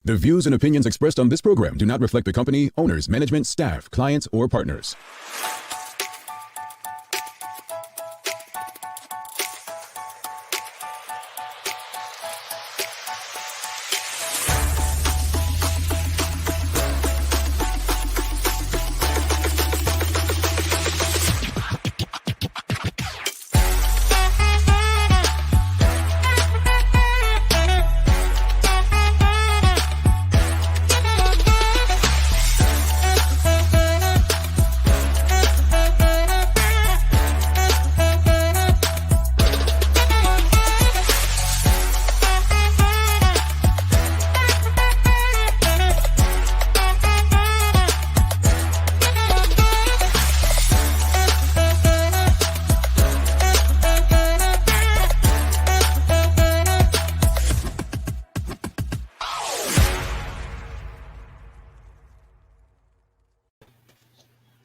The views and opinions expressed on this program do not reflect the company, owners, management, staff, clients, or partners.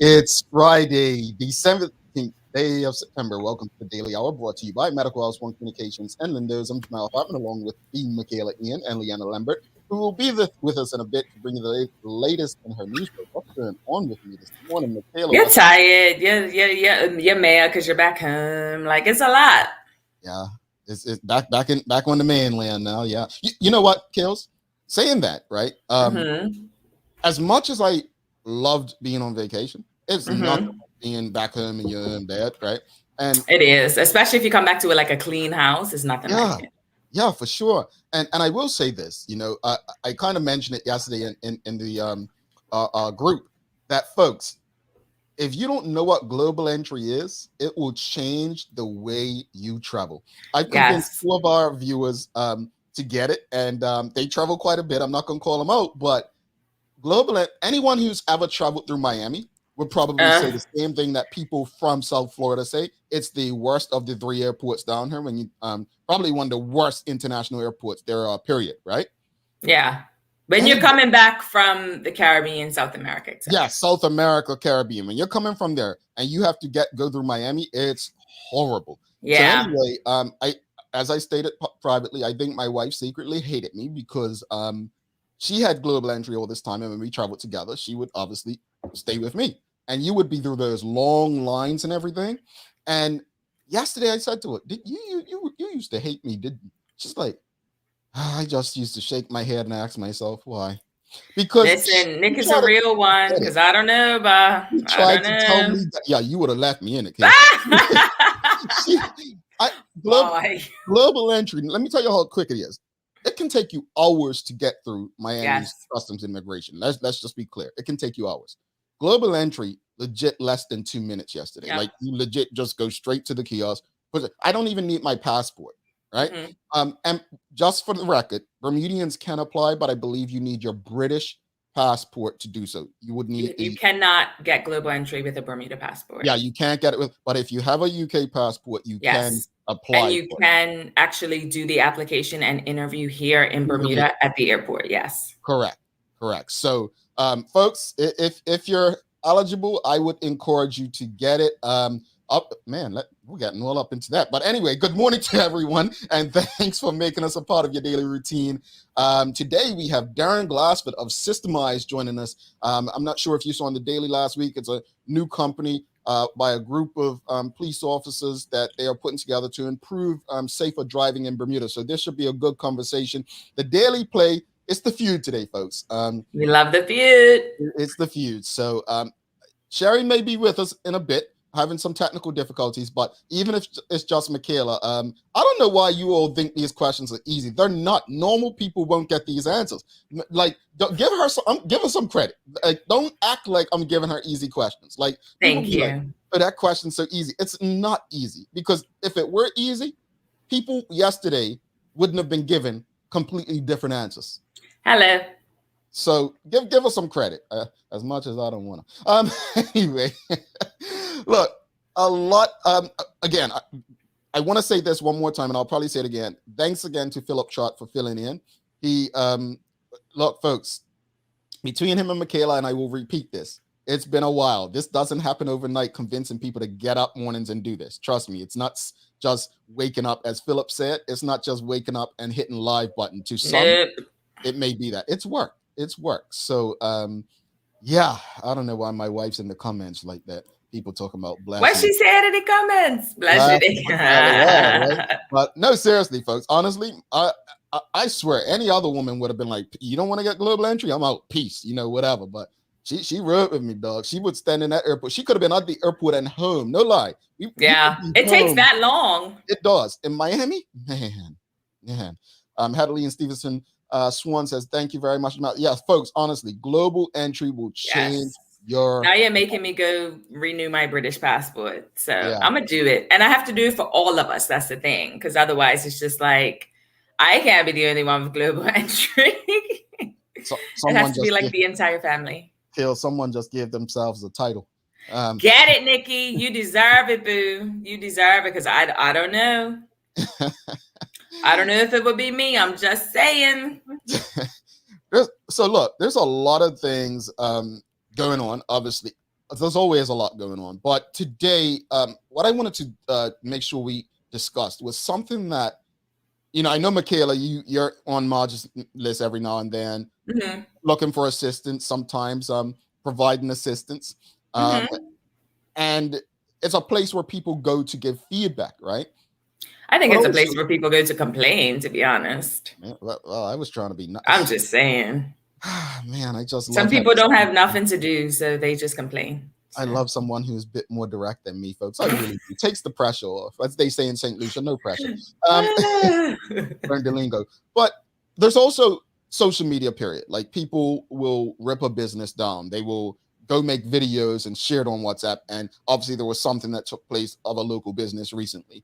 It's Friday, the 17th day of September. Welcome to the Daily Hour, brought to you by Medical House One Communications and Lindos. I'm Jamal Hartman, along with Dean Michaela Ian and Leanna Lambert, who will be with us in a bit to bring you the latest in her news. What's going on with me this morning, Michaela? You're tired. You're mad because you're back home. Like, it's a lot. Yeah, it's back on the mainland now. Yeah, you know what, Kills? Saying that, right? As much as I loved being on vacation, it's not being back home and you're in bed, right? And it is, especially if you come back to it like a clean house. It's nothing like it. Yeah, for sure. And I will say this, I kind of mentioned it yesterday in the group that, folks, if you don't know what global entry is, it will change the way you travel. I've convinced two of our viewers to get it, and they travel quite a bit. I'm not going to call them out, but anyone who's ever traveled through Miami would probably say the same thing that people from South Florida say. It's the worst of the three airports down here. When you probably one of the worst international airports there, period, right? Yeah. When you're coming back from the Caribbean, South America. Exactly. Yeah, South America, Caribbean. When you're coming from there and you have to go through Miami, it's horrible. Yeah. So anyway, as I stated privately, I think my wife secretly hated me because she had global entry all this time, and when we traveled together, she would obviously stay with me, and you would be through those long lines and everything. And yesterday, I said to her, "Did you used to hate me? Did you?" She's like, "I just used to shake my head and ask myself why." Because listen, Nick is a real one. Because I don't know, but he tried to tell me that, yeah, you would have left me in it. Global entry. Let me tell you how quick it is. It can take you hours to get through Miami's customs immigration. Let's just be clear. It can take you hours. Global entry, legit less than 2 minutes yesterday. Like, you legit just go straight to the kiosk. I don't even need my passport, right? And just for the record, Bermudians can apply, but I believe you need your British passport to do so. You would need you cannot get global entry with a Bermuda passport. Yeah, you can't get it but if you have a UK passport, you can apply. And you can actually do the application and interview here in Bermuda at the airport. Yes. Correct. So, folks, if you're eligible, I would encourage you to get it. We're getting all up into that. But anyway, good morning to everyone, and thanks for making us a part of your daily routine. Today, we have Darren Glaford of Systemized joining us. I'm not sure if you saw on the daily last week. It's a new company by a group of police officers that they are putting together to improve safer driving in Bermuda. So this should be a good conversation. The Daily Play, it's the feud today, folks. We love the feud. It's the feud. So Sherry may be with us in a bit, having some technical difficulties, but even if it's just Michaela, I don't know why you all think these questions are easy. They're not. Normal people won't get these answers. Like, give her some credit. Don't act like I'm giving her easy questions. Like, thank you. Like, oh, that question's so easy. It's not easy, because if it were easy, people yesterday wouldn't have been given completely different answers. Hello. So give us some credit, as much as I don't want to. Anyway, look, a lot. Again, I want to say this one more time, and I'll probably say it again. Thanks again to Philip Trott for filling in. He, look, folks, between him and Michaela, and I will repeat this, it's been a while. This doesn't happen overnight, convincing people to get up mornings and do this. Trust me, it's not just waking up, as Philip said. It's not just waking up and hitting live button. To some, it may be that it's work. It's work. So yeah, I don't know why my wife's in the comments like that. People talking about What blasting. she said in the comments. Bless you. Right? But no, seriously, folks. Honestly, I swear, any other woman would have been like, "You don't want to get global entry? I'm out. Peace. Whatever." But she rode with me, dog. She would stand in that airport. She could have been at the airport and home. No lie. It takes that long. It does. In Miami, man. Hadley and Stevenson Swan says, "Thank you very much." Yeah, folks. Honestly, global entry will change. Now you're making me go renew my British passport. So I'm going to do it. And I have to do it for all of us. That's the thing. Because otherwise it's just like, I can't be the only one with global entry. It has to be like the entire family. Someone just gave themselves a title. Get it, Nikki. You deserve it, boo. You deserve it because I don't know. I don't know if it would be me. I'm just saying. So look, there's a lot of things going on. Obviously, there's always a lot going on. But today, what I wanted to make sure we discussed was something that, I know, Michaela, you're on Marge's list every now and then, looking for assistance, sometimes providing assistance. And it's a place where people go to give feedback, right? I think it's a place where people go to complain, to be honest. Well, I was trying to be nice. I'm just saying. Man, some people don't have nothing to do, so they just complain. I love someone who's a bit more direct than me, folks. I really do. Takes the pressure off. As they say in St. Lucia, no pressure. Learn the lingo. But there's also social media, period. Like, people will rip a business down. They will go make videos and share it on WhatsApp. And obviously there was something that took place of a local business recently.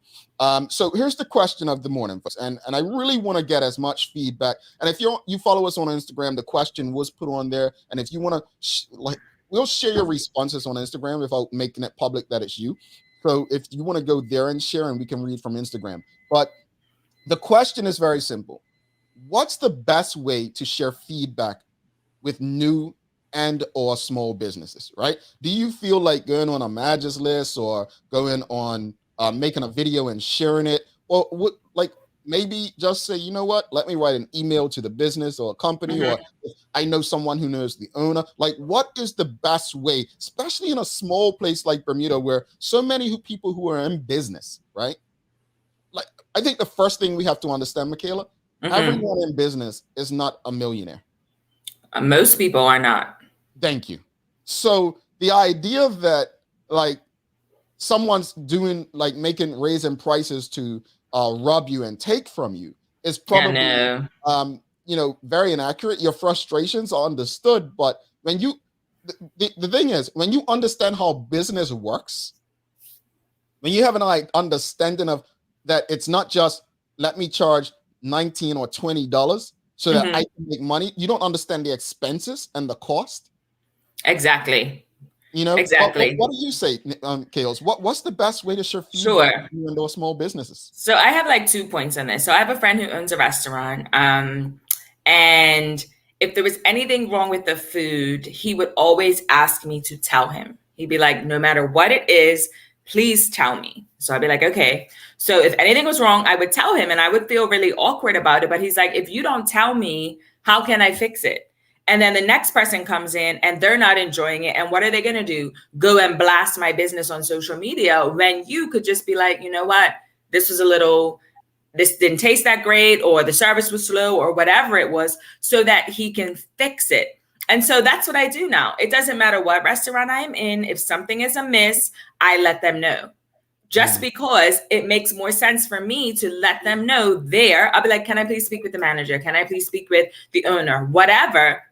So here's the question of the morning. And I really want to get as much feedback. And if you follow us on Instagram, the question was put on there. And if you want to, we'll share your responses on Instagram without making it public that it's you. So if you want to go there and share, and we can read from Instagram. But the question is very simple. What's the best way to share feedback with new and or small businesses, right? Do you feel like going on a Marge's list or going on making a video and sharing it? Or maybe just say, you know what, let me write an email to the business or a company, or if I know someone who knows the owner. Like, what is the best way, especially in a small place like Bermuda, where so many people who are in business, right? Like, I think the first thing we have to understand, Michaela, everyone in business is not a millionaire. Most people are not. Thank you. So the idea that someone's doing raising prices to rob you and take from you is probably very inaccurate. Your frustrations are understood, but when the thing is, when you understand how business works, when you have an understanding of that, it's not just let me charge $19 or $20 so that I can make money. You don't understand the expenses and the cost. Exactly. Exactly. What do you say, Kales? What's the best way to share feedback in those small businesses? So I have 2 points on this. So I have a friend who owns a restaurant, and if there was anything wrong with the food, he would always ask me to tell him. He'd be like, no matter what it is, please tell me. So I'd be like, okay. So if anything was wrong, I would tell him, and I would feel really awkward about it. But he's like, if you don't tell me, how can I fix it? And then the next person comes in and they're not enjoying it. And what are they going to do? Go and blast my business on social media, when you could just be like, you know what? This didn't taste that great, or the service was slow, or whatever it was, so that he can fix it. And so that's what I do now. It doesn't matter what restaurant I am in. If something is amiss, I let them know. Just because it makes more sense for me to let them know there. I'll be like, can I please speak with the manager? Can I please speak with the owner? Whatever.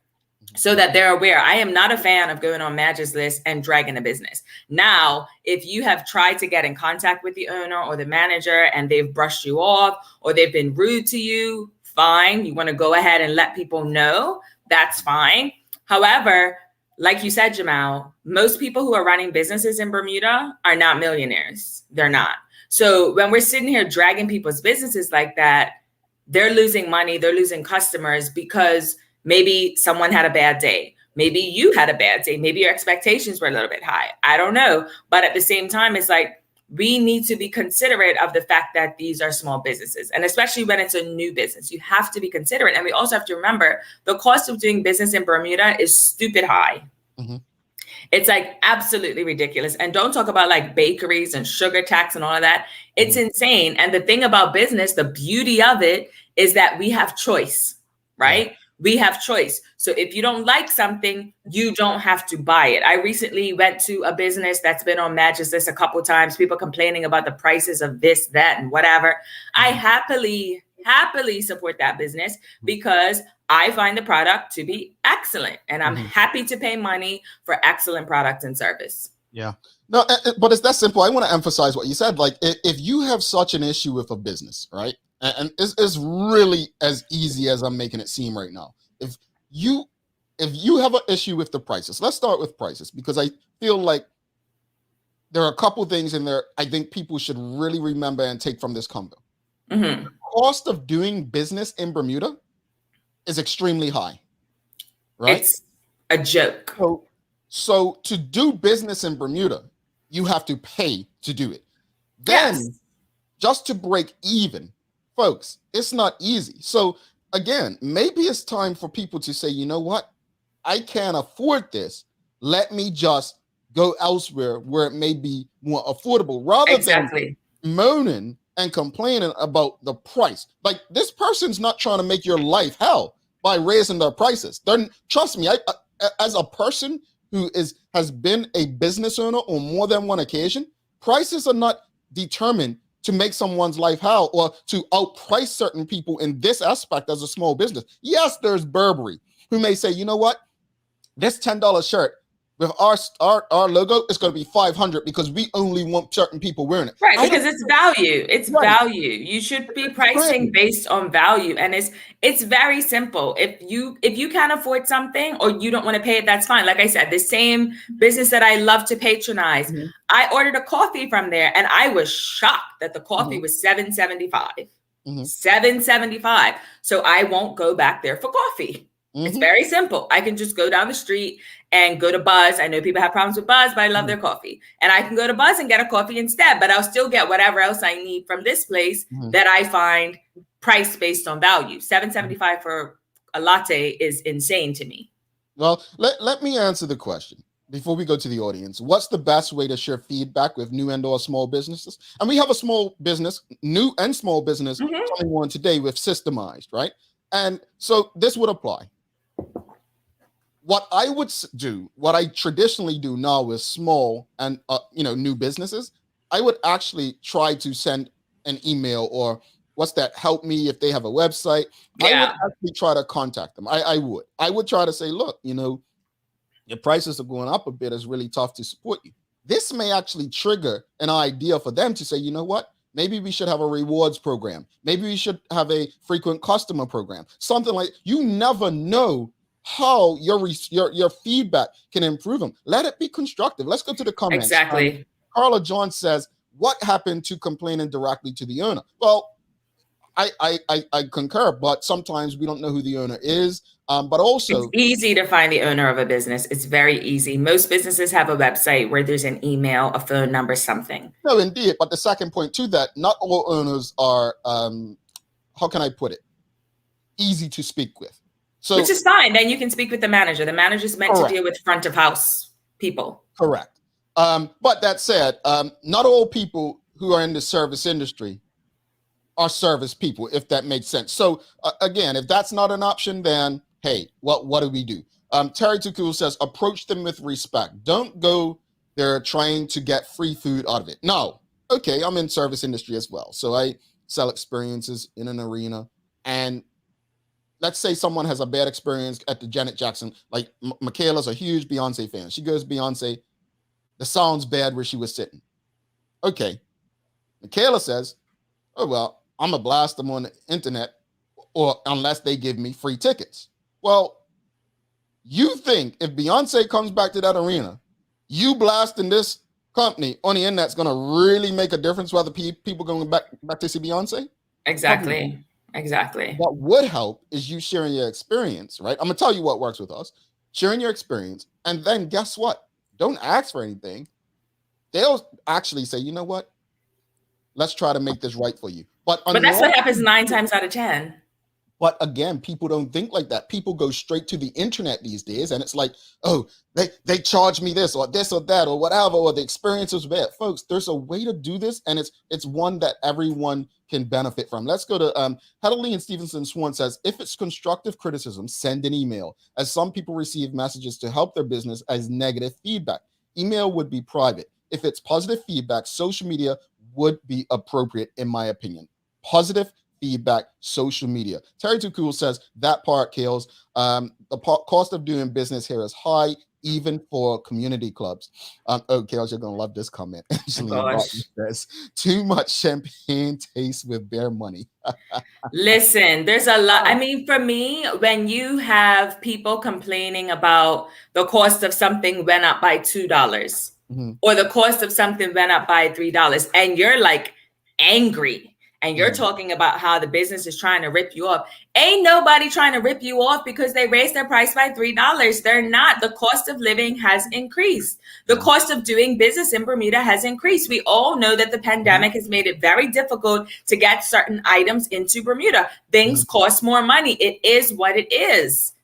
So that they're aware. I am not a fan of going on Marge's list and dragging a business. Now, if you have tried to get in contact with the owner or the manager and they've brushed you off, or they've been rude to you, fine. You want to go ahead and let people know, that's fine. However, like you said, Jamal, most people who are running businesses in Bermuda are not millionaires. They're not. So when we're sitting here dragging people's businesses like that, they're losing money, they're losing customers because maybe someone had a bad day. Maybe you had a bad day. Maybe your expectations were a little bit high. I don't know. But at the same time, it's like, we need to be considerate of the fact that these are small businesses. And especially when it's a new business, you have to be considerate. And we also have to remember the cost of doing business in Bermuda is stupid high. Mm-hmm. It's like absolutely ridiculous. And don't talk about like bakeries and sugar tax and all of that. It's insane. And the thing about business, the beauty of it is that we have choice, right? Yeah. We have choice. So if you don't like something, you don't have to buy it. I recently went to a business that's been on Madge's list a couple of times, people complaining about the prices of this, that, and whatever. I happily support that business because I find the product to be excellent, and I'm happy to pay money for excellent product and service. Yeah. No, but it's that simple. I want to emphasize what you said. Like, if you have such an issue with a business, right? And it's really as easy as I'm making it seem right now. If you have an issue with the prices, let's start with prices, because I feel like there are a couple things in there I think people should really remember and take from this convo. Mm-hmm. The cost of doing business in Bermuda is extremely high, right? It's a joke. So to do business in Bermuda, you have to pay to do it. Then, just to break even, folks, it's not easy. So again, maybe it's time for people to say, you know what? I can't afford this. Let me just go elsewhere where it may be more affordable, rather than moaning and complaining about the price. Like, this person's not trying to make your life hell by raising their prices. Trust me, I as a person who has been a business owner on more than one occasion, prices are not determined to make someone's life hell or to outprice certain people in this aspect as a small business. Yes, there's Burberry, who may say, you know what, this $10 shirt with our logo is going to be $500 because we only want certain people wearing it. Right, because it's value. It's value. You should be pricing based on value, and it's very simple. If you can't afford something or you don't want to pay it, that's fine. Like I said, the same business that I love to patronize, I ordered a coffee from there, and I was shocked that the coffee was $7.75. $7.75. So I won't go back there for coffee. It's very simple. I can just go down the street and go to Buzz. I know people have problems with Buzz, but I love their coffee. And I can go to Buzz and get a coffee instead, but I'll still get whatever else I need from this place that I find priced based on value. $7.75 for a latte is insane to me. Well, let me answer the question before we go to the audience. What's the best way to share feedback with new and or small businesses? And we have a small business, new and small business, coming on today with Systemized, right? And so this would apply. What I would do, what I traditionally do now with small and new businesses, I would actually try to send an email or help me if they have a website. I would actually try to contact them. I would try to say, look, your prices are going up a bit. It's really tough to support you. This may actually trigger an idea for them to say, you know what? Maybe we should have a rewards program. Maybe we should have a frequent customer program. Something like, you never know how your feedback can improve them. Let it be constructive. Let's go to the comments. Exactly. Carla John says, what happened to complaining directly to the owner? Well, I concur, but sometimes we don't know who the owner is. But also, it's easy to find the owner of a business. It's very easy. Most businesses have a website where there's an email, a phone number, something. No, indeed. But the second point to that, not all owners are, how can I put it, easy to speak with. So, which is fine. Then you can speak with the manager. The manager is meant to deal with front of house people. Correct. But that said, not all people who are in the service industry are service people, if that makes sense. So again, if that's not an option, then hey, what do we do? Terry Tukul says, approach them with respect. Don't go there trying to get free food out of it. No. Okay, I'm in service industry as well. So I sell experiences in an arena, and let's say someone has a bad experience at the Janet Jackson, like Michaela's a huge Beyonce fan. She goes, Beyonce, the sound's bad where she was sitting. Okay. Michaela says, oh, well, I'm going to blast them on the internet or unless they give me free tickets. Well, you think if Beyonce comes back to that arena, you blasting this company on the internet's going to really make a difference whether people going back to see Beyonce? Exactly. Exactly. What would help is you sharing your experience, right? I'm going to tell you what works with us. Sharing your experience. And then guess what? Don't ask for anything. They'll actually say, you know what? Let's try to make this right for you. But that's what happens 9 times out of 10. But again, people don't think like that. People go straight to the internet these days, and it's like, oh, they charge me this or that or whatever, or the experience is bad. Folks, there's a way to do this, and it's one that everyone can benefit from. Let's go to Heatherly and Stevenson Swan says, if it's constructive criticism, send an email, as some people receive messages to help their business as negative feedback. Email would be private. If it's positive feedback, social media would be appropriate, in my opinion. Positive feedback, social media. Terry Too Cool says that part kills. The cost of doing business here is high, even for community clubs. Kales, you're gonna love this comment. Says too much champagne tastes with bare money. Listen, there's a lot. I mean, for me, when you have people complaining about the cost of something went up by $2, or the cost of something went up by $3, and you're like angry, and you're talking about how the business is trying to rip you off. Ain't nobody trying to rip you off because they raised their price by $3. They're not. The cost of living has increased. The cost of doing business in Bermuda has increased. We all know that the pandemic has made it very difficult to get certain items into Bermuda. Things cost more money. It is what it is.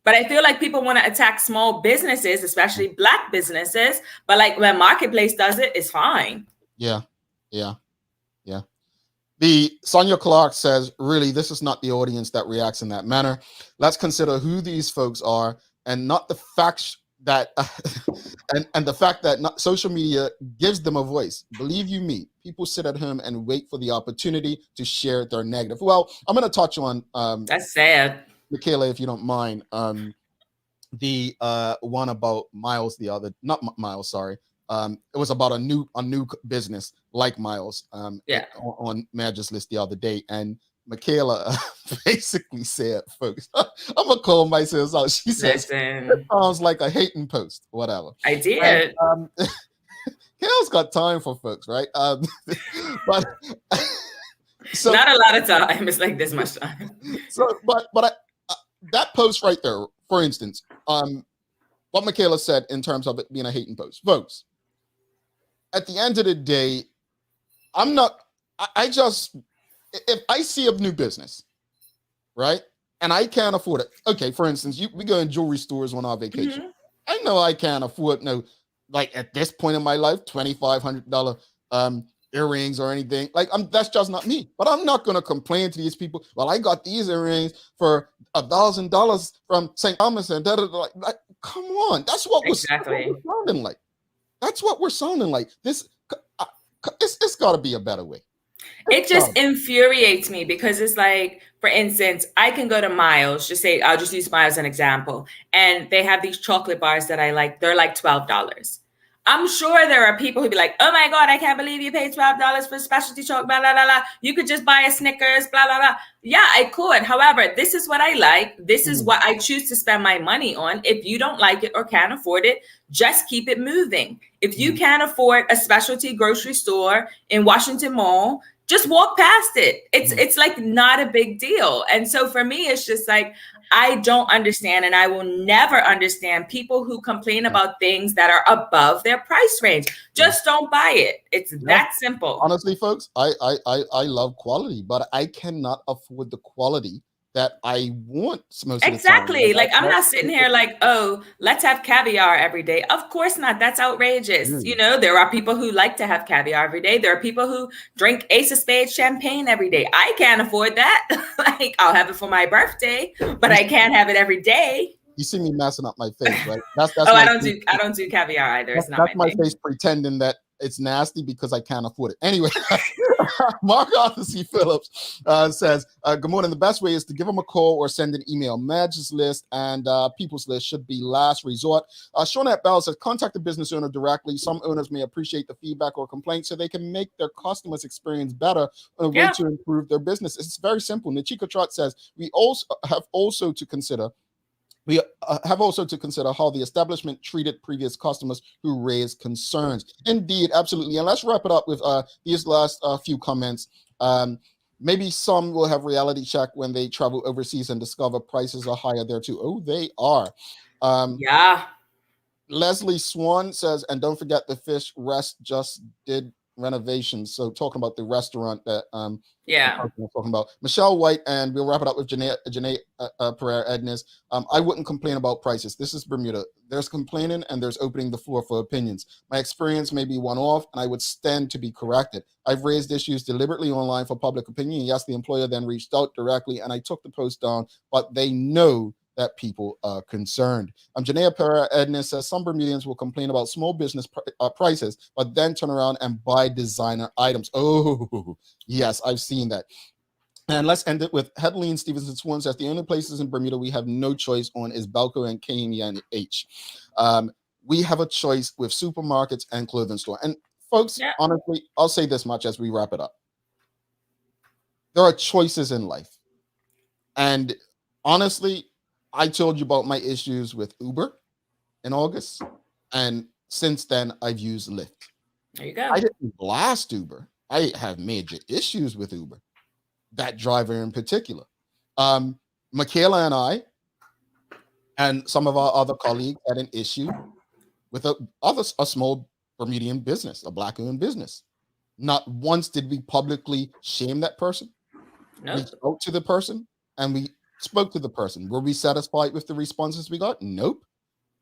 But I feel like people want to attack small businesses, especially Black businesses. But like when Marketplace does it, it's fine. Yeah. The Sonia Clark says, really, this is not the audience that reacts in that manner. Let's consider who these folks are, and not the facts that and the fact that social media gives them a voice. Believe you me, people sit at home and wait for the opportunity to share their negative. Well, I'm going to touch on that's sad, Michaela, if you don't mind. The one about Miles, not Miles, sorry. It was about a new business like Miles on Madge's List the other day, and Michaela basically said, folks, I'm gonna call myself out. She says, it sounds like a hating post, whatever. I did. And, Kale's got time for folks, right? But so not a lot of time. It's like this much time. So, but that post right there, for instance, what Michaela said in terms of it being a hating post, folks. At the end of the day, if I see a new business, right, and I can't afford it. Okay, for instance, we go in jewelry stores on our vacation. I know I can't afford like at this point in my life, $2,500 earrings or anything. Like that's just not me. But I'm not gonna complain to these people. Well, I got these earrings for $1,000 from St. Thomas and like, come on, that's what we're sounding like. That's what we're sounding like. This, it's got to be a better way. It just infuriates me because it's like, for instance, I can go to Miles, I'll just use Miles as an example, and they have these chocolate bars that I like. They're like $12. I'm sure there are people who be like, oh my God, I can't believe you paid $12 for specialty chocolate, blah, blah, blah, blah. You could just buy a Snickers, blah, blah, blah. Yeah, I could. However, this is what I like. This is what I choose to spend my money on. If you don't like it or can't afford it, just keep it moving. If you can't afford a specialty grocery store in Washington Mall, just walk past it. It's like not a big deal. And so for me, it's just like, I don't understand, and I will never understand people who complain about things that are above their price range. Just don't buy it. It's that simple. Honestly, folks, I love quality, but I cannot afford the quality that I want most exactly. of the time. Like I'm not sitting here like, oh, let's have caviar every day. Of course not. That's outrageous. You know, there are people who like to have caviar every day. There are people who drink Ace of Spades champagne every day. I can't afford that. Like I'll have it for my birthday, but I can't have it every day. You see me messing up my face, right? That's I don't do caviar either. It's not that's my face pretending that it's nasty because I can't afford it. Anyway, Mark Arthur C. Phillips says, good morning. The best way is to give them a call or send an email. Madge's List and People's List should be last resort. Shawnette Bell says, contact the business owner directly. Some owners may appreciate the feedback or complaint so they can make their customers' experience better on a way to improve their business. It's very simple. Nachika Trot says, we have also to consider how the establishment treated previous customers who raised concerns. Indeed, absolutely. And let's wrap it up with these last few comments. Maybe some will have reality check when they travel overseas and discover prices are higher there too. Oh, they are. Yeah. Leslie Swan says, and don't forget the fish rest just did renovations. So talking about the restaurant that Yeah. we're talking about, Michelle White, and we'll wrap it up with Janae Pereira Ednes. I wouldn't complain about prices. This is Bermuda. There's complaining and there's opening the floor for opinions. My experience may be one-off, and I would stand to be corrected. I've raised issues deliberately online for public opinion. Yes, the employer then reached out directly, and I took the post down, but they know that people are concerned. Janaea Pereira Edna says some Bermudians will complain about small business prices, but then turn around and buy designer items. Oh, yes, I've seen that. And let's end it with Headline Stevenson Swan says the only places in Bermuda we have no choice on is Belco and KMEH. We have a choice with supermarkets and clothing store. And folks, honestly, I'll say this much as we wrap it up. There are choices in life. And honestly, I told you about my issues with Uber in August, and since then I've used Lyft. There you go. I didn't blast Uber. I have major issues with Uber, that driver in particular. Michaela and I and some of our other colleagues had an issue with a small Bermudian business, a Black-owned business. Not once did we publicly shame that person. Nope. We spoke to the person, and we spoke to the person. Were we satisfied with the responses we got? Nope.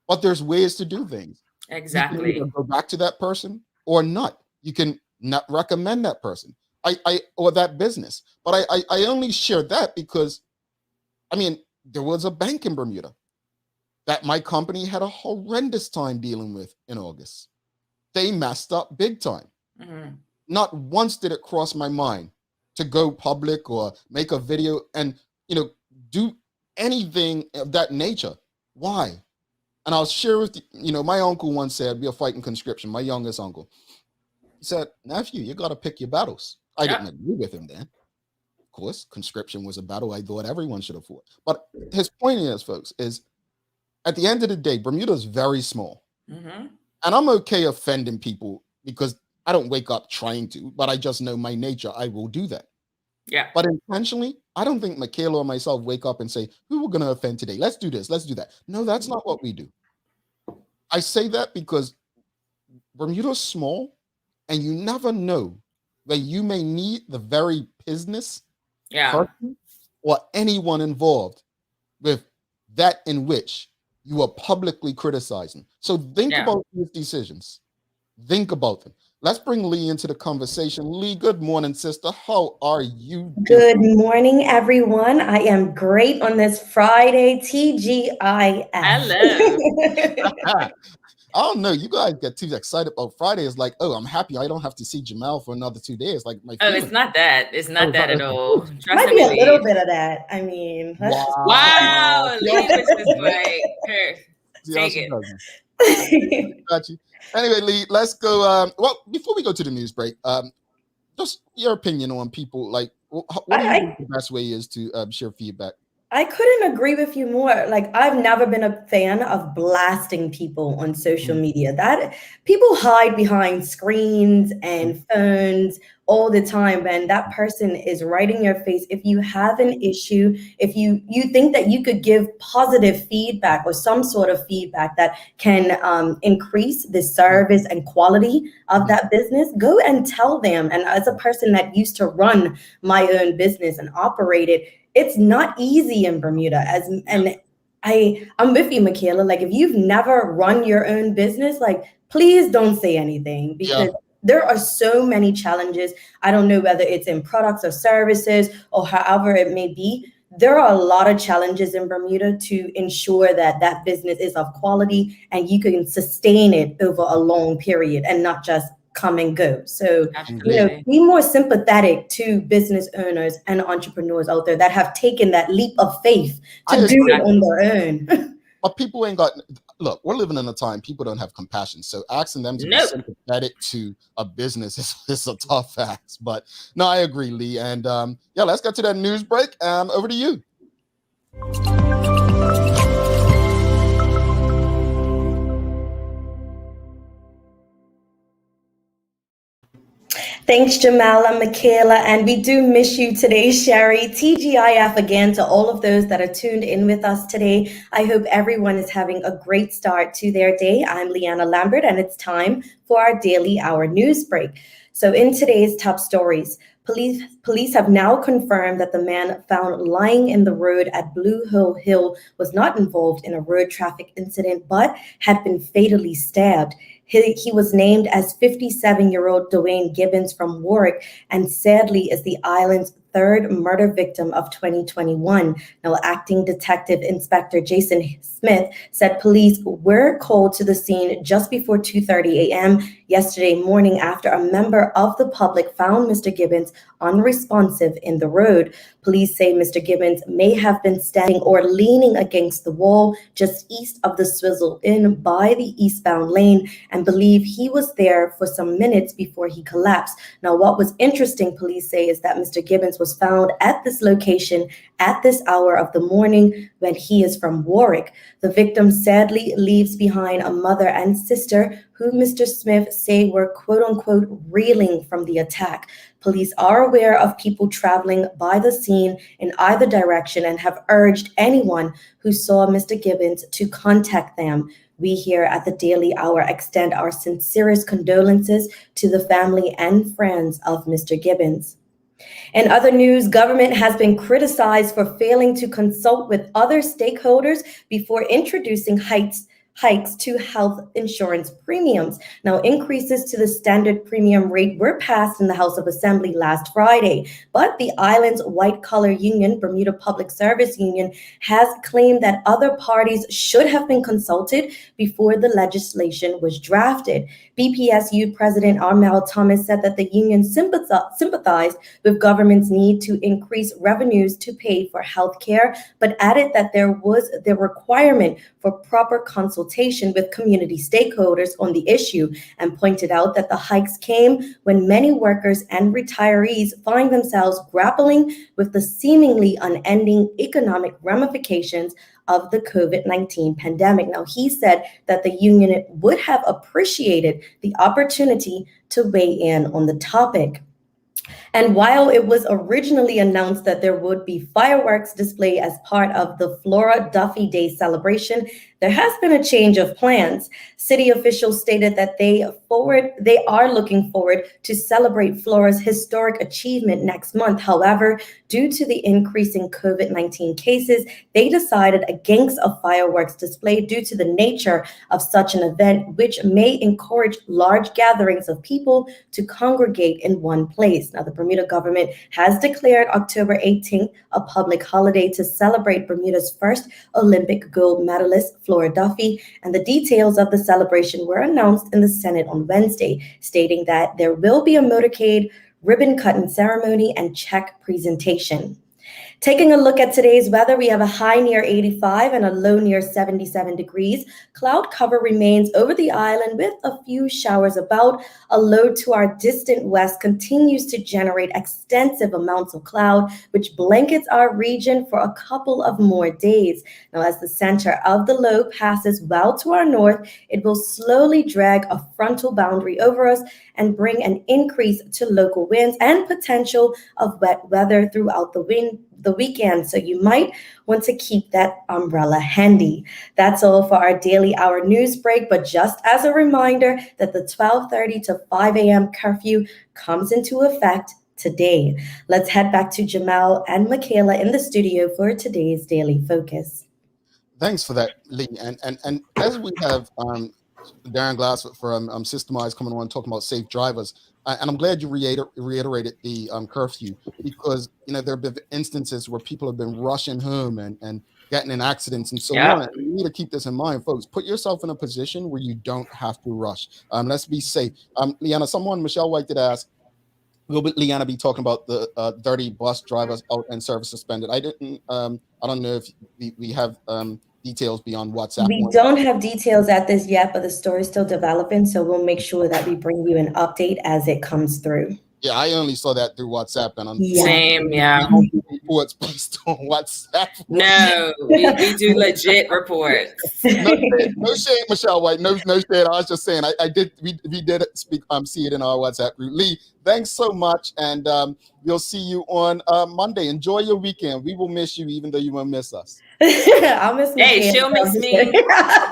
But there's ways to do things. Exactly. You can either go back to that person or not. You can not recommend that person or that business. But I only share that because, I mean, there was a bank in Bermuda that my company had a horrendous time dealing with in August. They messed up big time. Mm-hmm. Not once did it cross my mind to go public or make a video and, do anything of that nature. Why? And I'll share with you, my uncle once said, we are fighting conscription, my youngest uncle. He said, nephew, you got to pick your battles. I didn't agree with him then. Of course, conscription was a battle I thought everyone should have fought. But his point is, folks, is at the end of the day, Bermuda is very small. Mm-hmm. And I'm okay offending people because I don't wake up trying to, but I just know my nature. I will do that. Yeah. But intentionally, I don't think Michaela or myself wake up and say, who we're going to offend today? Let's do this. Let's do that. No, that's not what we do. I say that because Bermuda's small and you never know when you may need the very business person or anyone involved with that in which you are publicly criticizing. So think about these decisions. Think about them. Let's bring Lee into the conversation. Lee, good morning, sister. How are you doing? Good morning, everyone. I am great on this Friday, TGIF. Hello. I don't know. You guys get too excited about Friday. It's like, oh, I'm happy I don't have to see Jamal for another 2 days. Like my it's not that. It's not that at all. Might be a little bit of that. I mean, wow. Lee was just like, take it. Got you. Anyway, Lee, let's go. Well, before we go to the news break, just your opinion on people. Like, what do you think the best way is to share feedback? I couldn't agree with you more. Like, I've never been a fan of blasting people on social media. That people hide behind screens and phones all the time, and that person is right in your face. If you have an issue, if you think that you could give positive feedback or some sort of feedback that can increase the service and quality of that business, go and tell them. And as a person that used to run my own business and operate it, it's not easy in Bermuda. I'm with you, Michaela. Like, if you've never run your own business, like, please don't say anything because there are so many challenges. I don't know whether it's in products or services or however it may be. There are a lot of challenges in Bermuda to ensure that that business is of quality and you can sustain it over a long period and not just come and go. So, be more sympathetic to business owners and entrepreneurs out there that have taken that leap of faith to do it on their own. But people ain't got, look, we're living in a time people don't have compassion. So asking them to be sympathetic to a business is a tough ask. But no, I agree, Lee. And let's get to that news break. Over to you. Thanks, Jamala, Michaela, and we do miss you today, Sherry. TGIF again to all of those that are tuned in with us today. I hope everyone is having a great start to their day. I'm Leanna Lambert, and it's time for our daily hour news break. So in today's top stories, police have now confirmed that the man found lying in the road at Blue Hill was not involved in a road traffic incident, but had been fatally stabbed. He was named as 57-year-old Dwayne Gibbons from Warwick, and sadly is the island's third murder victim of 2021. Now, acting detective Inspector Jason Smith said police were called to the scene just before 2:30 a.m. yesterday morning after a member of the public found Mr. Gibbons unresponsive in the road. Police say Mr. Gibbons may have been standing or leaning against the wall just east of the Swizzle Inn by the eastbound lane and believe he was there for some minutes before he collapsed. Now, what was interesting, police say, is that Mr. Gibbons was found at this location at this hour of the morning when he is from Warwick. The victim sadly leaves behind a mother and sister who Mr. Smith say were quote unquote reeling from the attack. Police are aware of people traveling by the scene in either direction and have urged anyone who saw Mr. Gibbons to contact them. We here at the Daily Hour extend our sincerest condolences to the family and friends of Mr. Gibbons. In other news, government has been criticized for failing to consult with other stakeholders before introducing hikes to health insurance premiums. Now, increases to the standard premium rate were passed in the House of Assembly last Friday, but the island's white-collar union, Bermuda Public Service Union, has claimed that other parties should have been consulted before the legislation was drafted. BPSU President Armel Thomas said that the union sympathized with government's need to increase revenues to pay for health care, but added that there was the requirement for proper consultation with community stakeholders on the issue, and pointed out that the hikes came when many workers and retirees find themselves grappling with the seemingly unending economic ramifications of the COVID-19 pandemic. Now, he said that the union would have appreciated the opportunity to weigh in on the topic. And while it was originally announced that there would be fireworks display as part of the Flora Duffy Day celebration, there has been a change of plans. City officials stated that they are looking forward to celebrate Flora's historic achievement next month. However, due to the increasing COVID-19 cases, they decided against a fireworks display due to the nature of such an event, which may encourage large gatherings of people to congregate in one place. Now, the Bermuda government has declared October 18th a public holiday to celebrate Bermuda's first Olympic gold medalist, Flora Duffy, and the details of the celebration were announced in the Senate on Wednesday, stating that there will be a motorcade, ribbon-cutting ceremony, and check presentation. Taking a look at today's weather, we have a high near 85 and a low near 77 degrees. Cloud cover remains over the island with a few showers about. A low to our distant west continues to generate extensive amounts of cloud, which blankets our region for a couple of more days. Now, as the center of the low passes well to our north, it will slowly drag a frontal boundary over us and bring an increase to local winds and potential of wet weather throughout the weekend. So you might want to keep that umbrella handy. That's all for our daily hour news break. But just as a reminder that the 12:30 to 5 a.m. curfew comes into effect today. Let's head back to Jamal and Michaela in the studio for today's Daily Focus. Thanks for that, Lee. And as we have Darren Glaford from Systemized coming on talking about safe drivers, and I'm glad you reiterated the curfew, because there have been instances where people have been rushing home and getting in accidents and so on. And you need to keep this in mind, folks. Put yourself in a position where you don't have to rush. Let's be safe. Leanna, Michelle White did ask, will Leanna be talking about the dirty bus drivers out and service suspended? I don't know if we have details beyond WhatsApp. We don't have details at this yet, but the story's still developing, so we'll make sure that we bring you an update as it comes through. Yeah, I only saw that through WhatsApp, and Same, yeah. reports based on WhatsApp. No, we do legit reports. No shade, Michelle White. No shade. I was just saying. We did speak. See it in our WhatsApp group. Lee, thanks so much, and we'll see you on Monday. Enjoy your weekend. We will miss you, even though you won't miss us. I'll miss me. Hey, she'll miss me. Wow.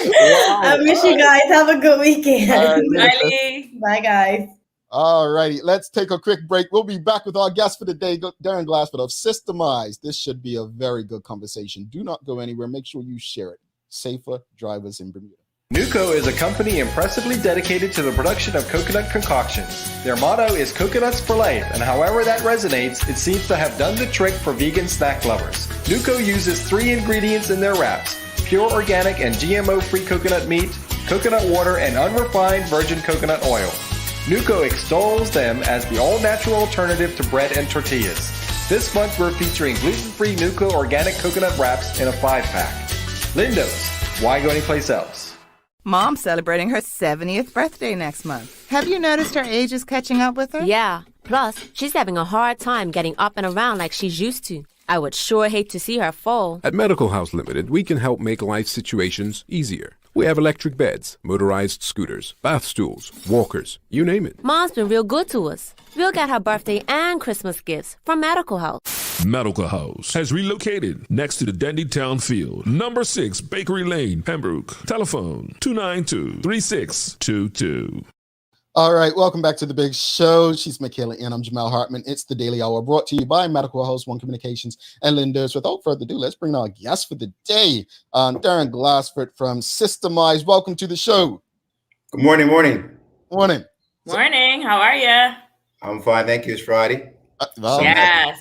I miss you guys. Have a good weekend. Bye, Lee. Bye, guys. All righty, let's take a quick break. We'll be back with our guest for the day, Darren Glaford of Systemized. This should be a very good conversation. Do not go anywhere. Make sure you share it. Safer drivers in Bermuda. Nuco is a company impressively dedicated to the production of coconut concoctions. Their motto is coconuts for life, and however that resonates, it seems to have done the trick for vegan snack lovers. Nuco uses 3 ingredients in their wraps: pure organic and GMO-free coconut meat, coconut water, and unrefined virgin coconut oil. Nuco extols them as the all-natural alternative to bread and tortillas. This month we're featuring gluten-free Nuco organic coconut wraps in a 5-pack. Lindo's, why go anyplace else? Mom's celebrating her 70th birthday next month. Have you noticed her age is catching up with her? Yeah. Plus, she's having a hard time getting up and around like she's used to. I would sure hate to see her fall. At Medical House Limited, we can help make life situations easier. We have electric beds, motorized scooters, bath stools, walkers, you name it. Mom's been real good to us. We'll get her birthday and Christmas gifts from Medical House. Medical House has relocated next to the Dandytown Field, number 6 Bakery Lane, Pembroke. Telephone 292-3622. All right, welcome back to the big show. She's Michaela and I'm Jamal Hartman. It's the Daily Hour brought to you by Medical House, One Communications, and Lindos. Without further ado, let's bring our guest for the day, Darren Glaford from Systemized. Welcome to the show. Good morning. Morning. Morning. How are you? I'm fine. Thank you. It's Friday. Yes.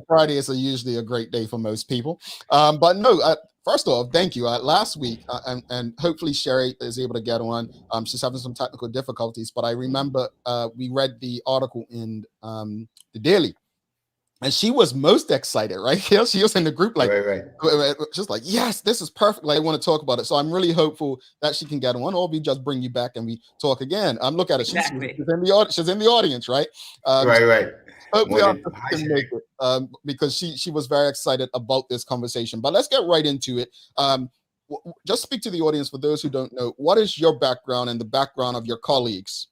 Friday is usually a great day for most people. But no, first off, thank you. Last week, and hopefully Sherry is able to get on. She's having some technical difficulties, but I remember we read the article in the Daily, and she was most excited, right? She was in the group like, right. Just like, yes, this is perfect. Like, I want to talk about it. So I'm really hopeful that she can get on, or we just bring you back and we talk again. Look at it. Exactly. She's in the audience, right? Right. Hopefully I can make it because she was very excited about this conversation. But let's get right into it. Just speak to the audience for those who don't know. What is your background and the background of your colleagues?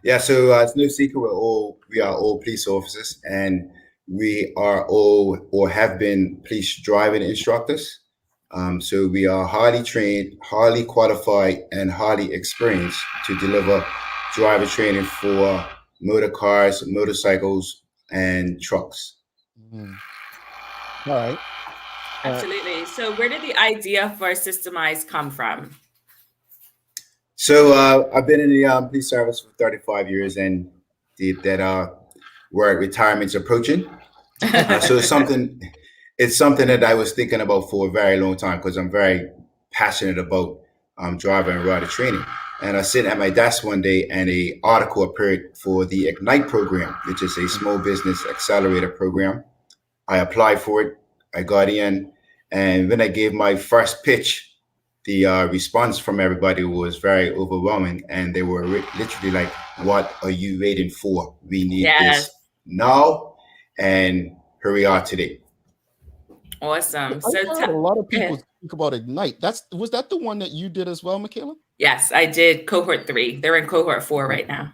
Yeah, so it's no secret we are all police officers, and we are all or have been police driving instructors. So we are highly trained, highly qualified, and highly experienced to deliver driver training for motor cars, motorcycles, and trucks. Mm. All right. Absolutely. So where did the idea for Systemized come from? So I've been in the police service for 35 years, and where retirement's approaching. So it's something that I was thinking about for a very long time because I'm very passionate about driver and rider training. And I was sitting at my desk one day and an article appeared for the Ignite program, which is a small business accelerator program. I applied for it. I got in. And when I gave my first pitch, the response from everybody was very overwhelming. And they were literally like, what are you waiting for? We need this now. And here we are today. Awesome. So a lot of people speak about Ignite. Was that the one that you did as well, Michaela? Yes, I did cohort 3. They're in cohort 4 right now.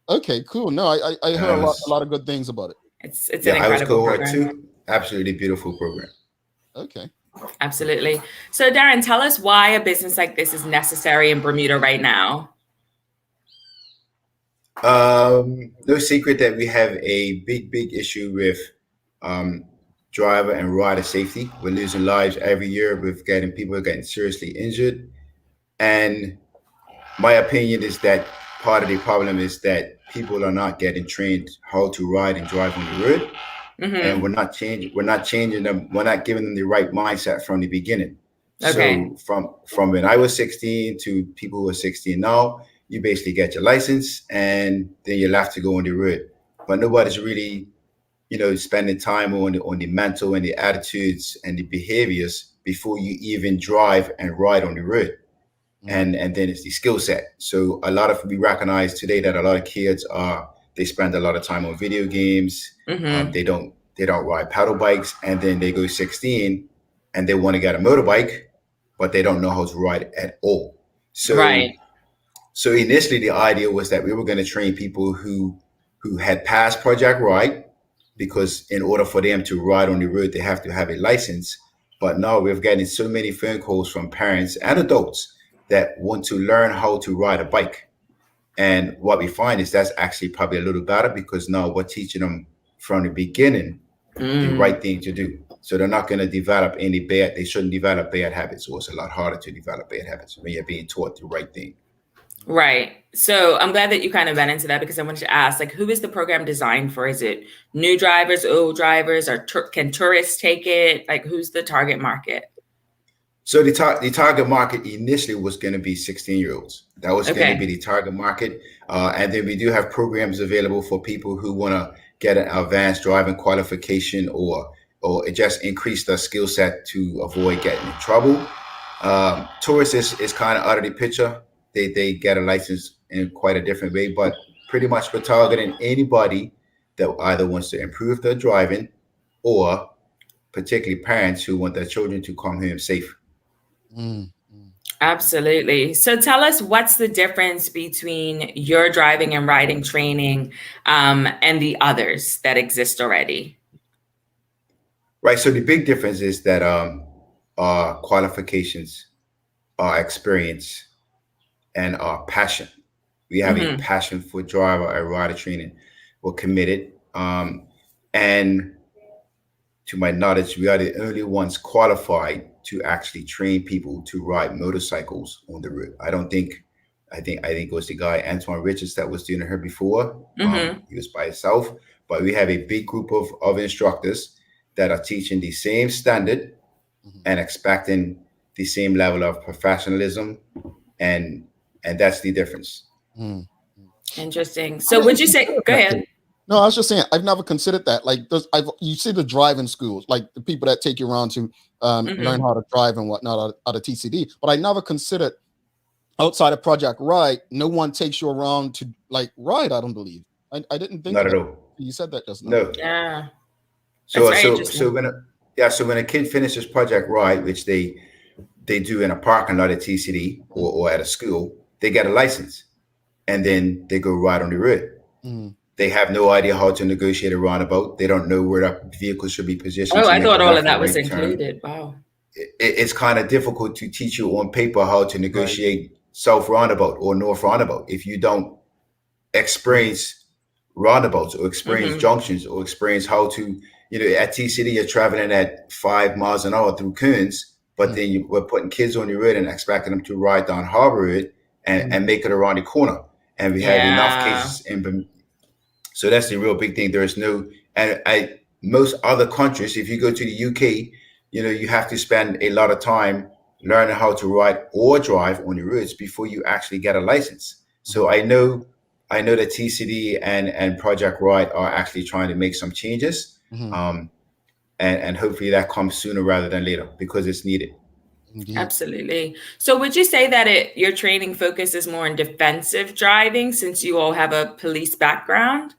Okay, cool. No, I heard a lot of good things about it. It's an incredible program. I was cohort 2. Absolutely beautiful program. Okay. Absolutely. So Darren, tell us why a business like this is necessary in Bermuda right now. No secret that we have a big issue with driver and rider safety. We're losing lives every year with people getting seriously injured. And my opinion is that part of the problem is that people are not getting trained how to ride and drive on the road. Mm-hmm. And we're not changing them. We're not giving them the right mindset from the beginning. Okay. So from when I was 16 to people who are 16 now, you basically get your license and then you're left to go on the road. But nobody's really, spending time on the mental and the attitudes and the behaviors before you even drive and ride on the road. Mm-hmm. And then it's the skill set. So we recognize today that a lot of kids They spend a lot of time on video games. Mm-hmm. They don't ride paddle bikes, and then they go 16 and they want to get a motorbike, but they don't know how to ride at all. Right. So initially the idea was that we were going to train people who had passed Project Ride, because in order for them to ride on the road, they have to have a license. But now we're getting so many phone calls from parents and adults that want to learn how to ride a bike. And what we find is that's actually probably a little better, because now we're teaching them from the beginning the right thing to do. So they're not going to develop they shouldn't develop bad habits, or it's a lot harder to develop bad habits when you're being taught the right thing. Right. So I'm glad that you kind of went into that, because I wanted to ask, like, who is the program designed for? Is it new drivers, old drivers, or can tourists take it? Like, who's the target market? So the target market initially was going to be 16-year-olds. That was going to be the target market. And then we do have programs available for people who want to get an advanced driving qualification, or just increase their skill set to avoid getting in trouble. Tourists is kind of out of the picture. They get a license in quite a different way, but pretty much we're targeting anybody that either wants to improve their driving, or particularly parents who want their children to come home safe. Absolutely. So tell us, what's the difference between your driving and riding training and the others that exist already? Right. So the big difference is that our qualifications, our experience, and our passion. We have a passion for driver and rider training. We're committed. And to my knowledge, we are the only ones qualified to actually train people to ride motorcycles on the road. I think it was the guy, Antoine Richards, that was doing it before. He was by himself. But we have a big group of instructors that are teaching the same standard and expecting the same level of professionalism. And that's the difference. Interesting. So would you say, go ahead. No, I was just saying, I've never considered that. Like, you see the driving schools, like the people that take you around to learn how to drive and whatnot out of TCD. But I never considered, outside of Project Ride, no one takes you around to like ride. I don't believe. I didn't think. Not at all. You said that just now. No. Yeah. So when a kid finishes Project Ride, which they do in a parking lot at TCD or at a school, they get a license, and then they go ride on the road. They have no idea how to negotiate a roundabout. They don't know where that vehicle should be positioned. Oh, I thought all of that was included. Wow. It's kind of difficult to teach you on paper how to negotiate south roundabout or north roundabout if you don't experience roundabouts or experience junctions or experience how to, at TCD, you're traveling at 5 miles an hour through cones, but then we're putting kids on the road and expecting them to ride down Harbor Road and make it around the corner. And we have enough cases in Bermuda. So that's the real big thing. There is no, and most other countries, if you go to the UK, you have to spend a lot of time learning how to ride or drive on the roads before you actually get a license. So I know that TCD and Project Ride are actually trying to make some changes. And hopefully that comes sooner rather than later, because it's needed. Absolutely. So would you say that your training focus is more on defensive driving, since you all have a police background?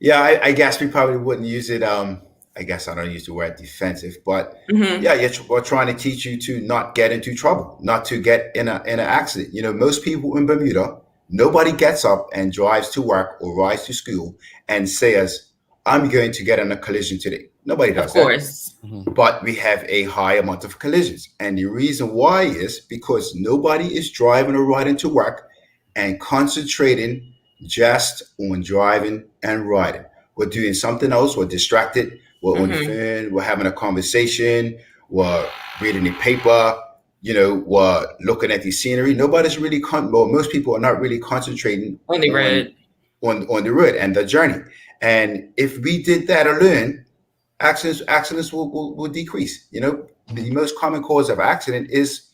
Yeah, I guess we probably wouldn't use it. I guess I don't use the word defensive, but we're trying to teach you to not get into trouble, not to get in an accident. Most people in Bermuda, nobody gets up and drives to work or rides to school and says, I'm going to get in a collision today. Nobody does that. Of course. But we have a high amount of collisions. And the reason why is because nobody is driving or riding to work and concentrating just on driving and riding. We're doing something else. We're distracted. We're on the phone. We're having a conversation. We're reading the paper. We're looking at the scenery. Nobody's really, most people are not really concentrating on the road, on the road and the journey. And if we did that alone, accidents will decrease. The most common cause of accident is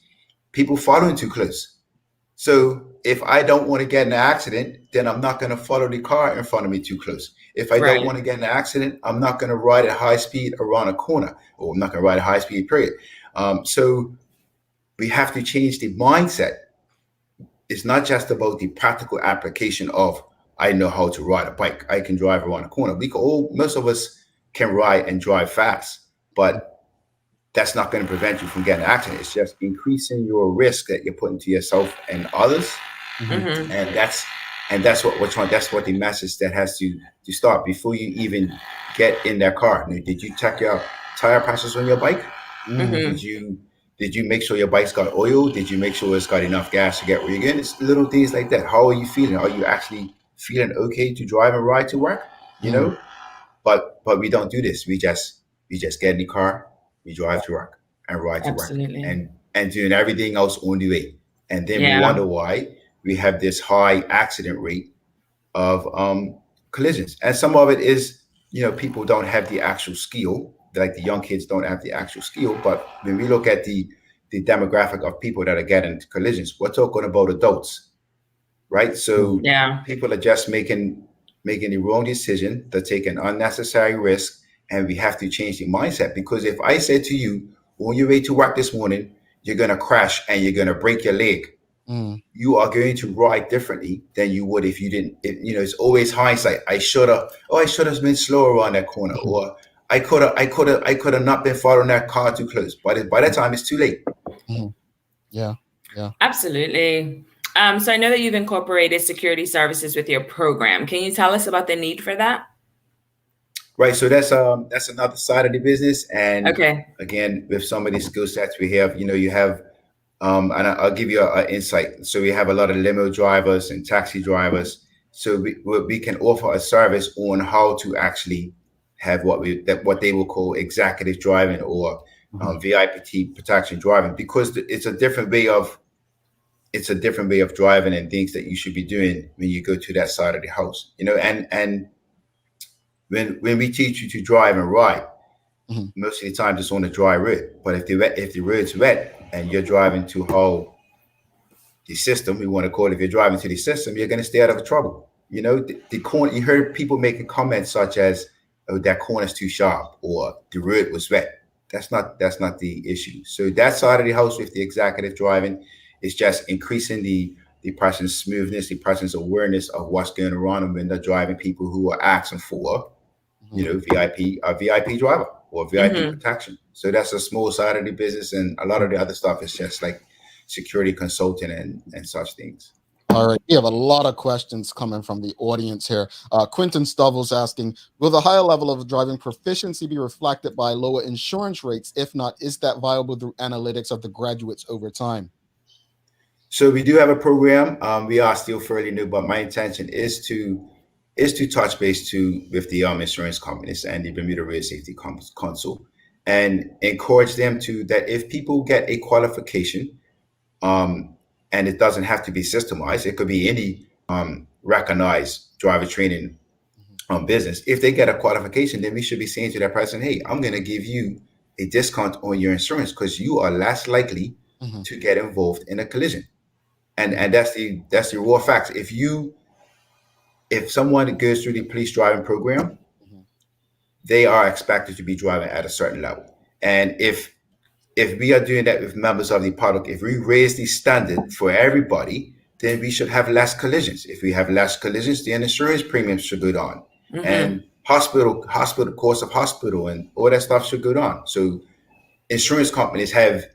people following too close. So if I don't want to get in an accident, then I'm not going to follow the car in front of me too close. If I don't want to get in an accident, I'm not going to ride at high speed around a corner, or I'm not going to ride at high speed, period. So we have to change the mindset. It's not just about the practical application of I know how to ride a bike. I can drive around a corner. Most of us can ride and drive fast, but that's not going to prevent you from getting an accident. It's just increasing your risk that you're putting to yourself and others. Mm-hmm. And that's what we're trying. That's what the message that has to start before you even get in that car. Now, did you check your tire pressures on your bike? Mm-hmm. Did you make sure your bike's got oil? Did you make sure it's got enough gas to get where you're going? It's little things like that. How are you feeling? Are you actually feeling okay to drive and ride to work? You know, but we don't do this. We just get in the car, we drive to work and ride to work, Absolutely. and doing everything else on the way. And then we Yeah. wonder why we have this high accident rate of collisions. And some of it is, people don't have the actual skill. Like the young kids don't have the actual skill. But when we look at the demographic of people that are getting into collisions, we're talking about adults, right? So Yeah. people are just making the wrong decision. They're taking unnecessary risk, and we have to change the mindset. Because if I said to you, on your way to work this morning, you're going to crash and you're going to break your leg, you are going to ride differently than you would if you didn't. It's always hindsight. I should have been slower around that corner, or I could have not been following that car too close. But by that time, it's too late. Yeah. Absolutely. So I know that you've incorporated security services with your program. Can you tell us about the need for that? Right. So that's another side of the business. And Okay. again, with some of these skill sets we have, you have, and I'll give you an insight. So we have a lot of limo drivers and taxi drivers. So we can offer a service on how to actually have what they will call executive driving, or VIP protection driving, because it's a different way of driving and things that you should be doing when you go to that side of the house. And when we teach you to drive and ride, most of the time it's on a dry road. But if the road's wet and you're driving to how the system, we want to call it, if you're driving to the system, you're going to stay out of trouble. The corner, you heard people making comments such as, "Oh, that corner's too sharp," or "the road was wet." That's not the issue. So that side of the house with the executive driving is just increasing the person's smoothness, the person's awareness of what's going around when they're driving people who are asking for, VIP driver or VIP protection. So that's a small side of the business, and a lot of the other stuff is just like security consulting and such things. All right, we have a lot of questions coming from the audience here. Quentin Stovall's asking, will the higher level of driving proficiency be reflected by lower insurance rates? If not, is that viable through analytics of the graduates over time? So we do have a program. We are still fairly new, but my intention is to touch base with the insurance companies and the Bermuda Road Safety Council, and encourage them that if people get a qualification, and it doesn't have to be systemized, it could be any recognized driver training business. If they get a qualification, then we should be saying to that person, "Hey, I'm going to give you a discount on your insurance because you are less likely to get involved in a collision." And that's the raw facts. If someone goes through the police driving program, they are expected to be driving at a certain level. And if we are doing that with members of the public, if we raise the standard for everybody, then we should have less collisions. If we have less collisions, then insurance premiums should go down, and hospital cost of hospital and all that stuff should go down. So insurance companies have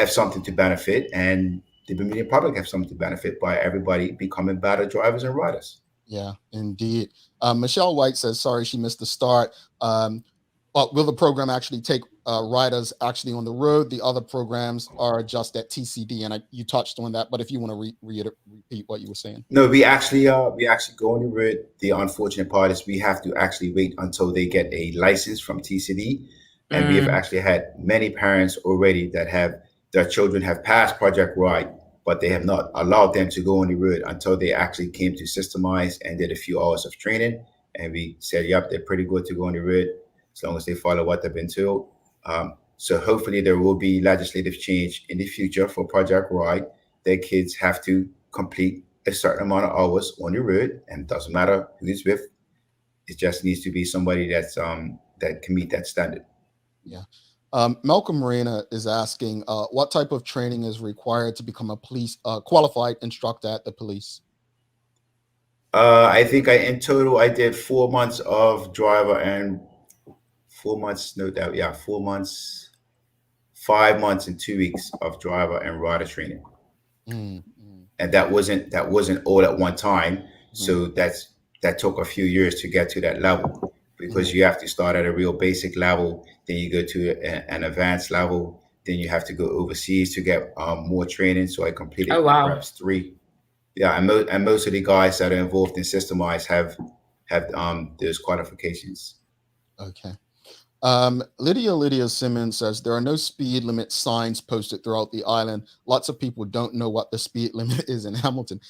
something to benefit, and the Bermudian public have something to benefit by everybody becoming better drivers and riders. Yeah, indeed. Michelle White says, sorry, she missed the start. But will the program actually take riders actually on the road? The other programs are just at TCD, and you touched on that. But if you want to repeat what you were saying. No, we actually go on the road. The unfortunate part is we have to actually wait until they get a license from TCD, and we have actually had many parents already that have their children have passed Project Ride, but they have not allowed them to go on the road until they actually came to Systemized and did a few hours of training. And we said, yep, they're pretty good to go on the road as long as they follow what they've been told. So hopefully there will be legislative change in the future for Project Ride. Their kids have to complete a certain amount of hours on the road, and it doesn't matter who it's with. It just needs to be somebody that's that can meet that standard. Yeah. Malcolm Morena is asking, what type of training is required to become a police qualified instructor at the police? I think in total I did 4 months of driver and 4 months, no doubt, yeah, 4 months, 5 months and 2 weeks of driver and rider training. Mm, mm, And that wasn't all at one time. mhm, So that took a few years to get to that level because mhm. you have to start at a real basic level, then you go to an advanced level, then you have to go overseas to get more training. So I Oh completed wow. perhaps three. Yeah, and most of the guys that are involved in Systemized have those qualifications. Okay. Lydia Simmons says there are no speed limit signs posted throughout the island. Lots of people don't know what the speed limit is in Hamilton.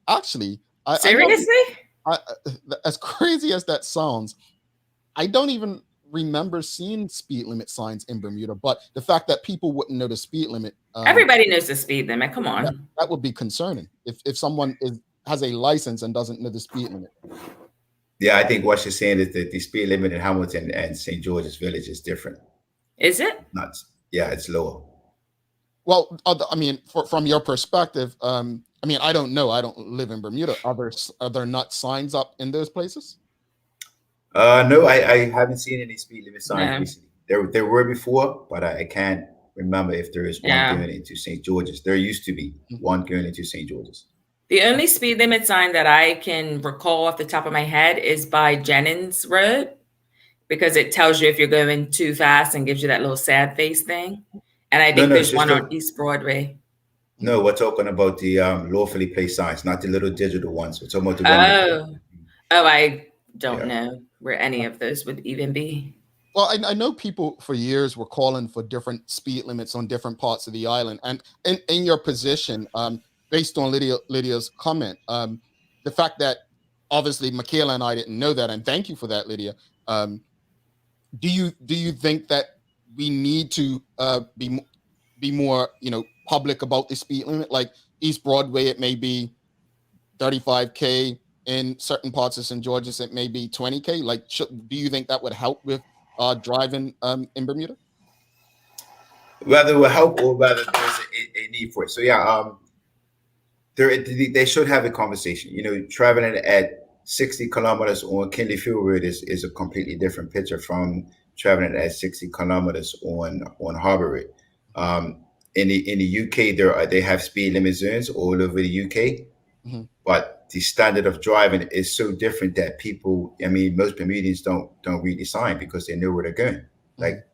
Actually, I know Seriously? I, as crazy as that sounds, I don't even remember seeing speed limit signs in Bermuda. But the fact that people wouldn't know the speed limit, Everybody knows the speed limit. Come on. that would be concerning. If someone has a license and doesn't know the speed limit. Yeah, I think what she's saying is that the speed limit in Hamilton and St. George's Village is different. Is it? Not, yeah, it's lower. Well, I mean, from your perspective, I mean, I don't know. I don't live in Bermuda. Are there not signs up in those places? No, I haven't seen any speed limit signs No. recently. There were before, but I can't remember if there is one Yeah. going into St. George's. There used to be one going into St. George's. The only speed limit sign that I can recall off the top of my head is by Jennings Road, because it tells you if you're going too fast and gives you that little sad face thing. And I think No, there's one sister. on East Broadway. No, we're talking about the lawfully placed signs, not the little digital ones. We're talking about the one. Oh, I don't Yeah. know where any of those would even be. Well, I know people for years were calling for different speed limits on different parts of the island. And in your position, based on Lydia's comment, the fact that obviously Michaela and I didn't know that, and thank you for that, Lydia. Do you think that we need to be more public about the speed limit? Like East Broadway, it may be 35K. In certain parts of St. George's, it may be 20K. Like, do you think that would help with driving in Bermuda? Whether it will help or whether there's a need for it. So yeah, they should have a conversation. Traveling at 60 kilometers on Kinley Field Road is a completely different picture from traveling at 60 kilometers on Harbour Road. In the UK, they have speed limit zones all over the UK, but the standard of driving is so different that most Bermudians don't read the sign because they know where they're going. Like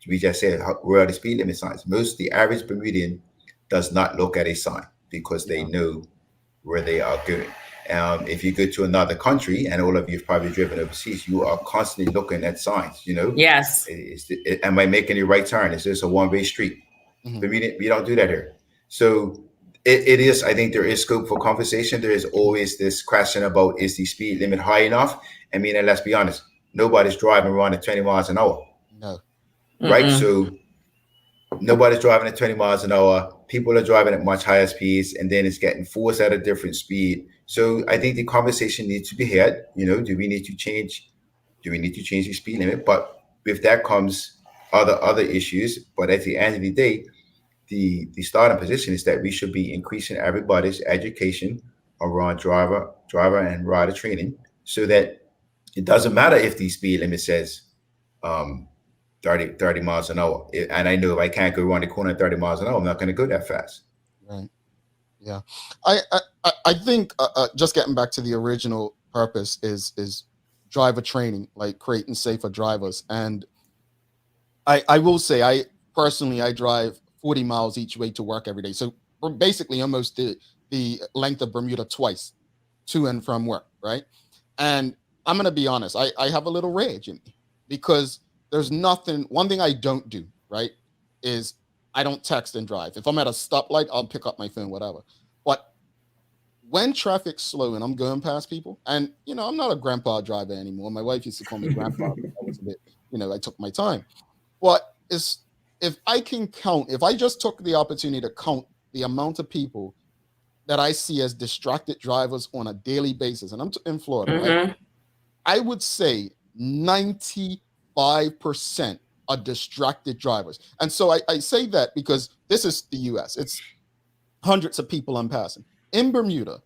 we just said, where are the speed limit signs? The average Bermudian does not look at a sign because they know where they are going. If you go to another country, and all of you have probably driven overseas, you are constantly looking at signs. Yes. Am I making a right turn? Is this a one-way street? Bermuda, we don't do that here. So it is. I think there is scope for conversation. There is always this question about, is the speed limit high enough? And let's be honest, nobody's driving around at 20 miles an hour. No. Right? So nobody's driving at 20 miles an hour. People are driving at much higher speeds, and then it's getting forced at a different speed. So I think the conversation needs to be had. Do we need to change the speed limit? But with that comes other issues. But at the end of the day, the starting position is that we should be increasing everybody's education around driver and rider training, so that it doesn't matter if the speed limit says 30 miles an hour. And I know if I can't go around the corner at 30 miles an hour, I'm not going to go that fast. Right. Yeah. I think just getting back to the original purpose is driver training, like creating safer drivers. And I will say, I drive 40 miles each way to work every day. So we're basically almost the length of Bermuda twice to and from work. Right. And I'm going to be honest, I have a little rage in me because there's one thing I don't do, right, is I don't text and drive. If I'm at a stoplight, I'll pick up my phone, whatever. But when traffic's slow and I'm going past people, and, I'm not a grandpa driver anymore. My wife used to call me grandpa. I was a bit, I took my time. But if I can count, if I just took the opportunity to count the amount of people that I see as distracted drivers on a daily basis, and I'm in Florida, right? I would say 95% are distracted drivers. And so I say that because this is the US. It's hundreds of people I'm passing. In Bermuda,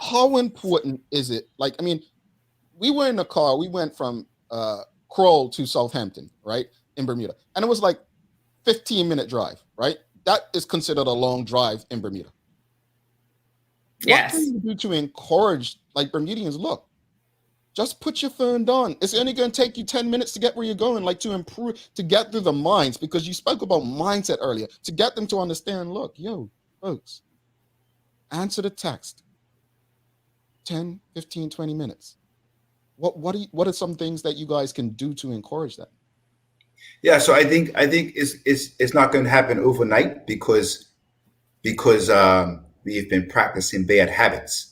how important is it? Like, I mean, we were in a car. We went from Kroll to Southampton, right, in Bermuda, and it was like 15-minute drive, right? That is considered a long drive in Bermuda. Yes. What can you do to encourage, like, Bermudians? Look, just put your phone down. It's only going to take you 10 minutes to get where you're going, like to improve, to get through the minds, because you spoke about mindset earlier, to get them to understand, look, yo, folks, answer the text. 10, 15, 20 minutes. What are some things that you guys can do to encourage that? Yeah, so I think it's not going to happen overnight because we've been practicing bad habits.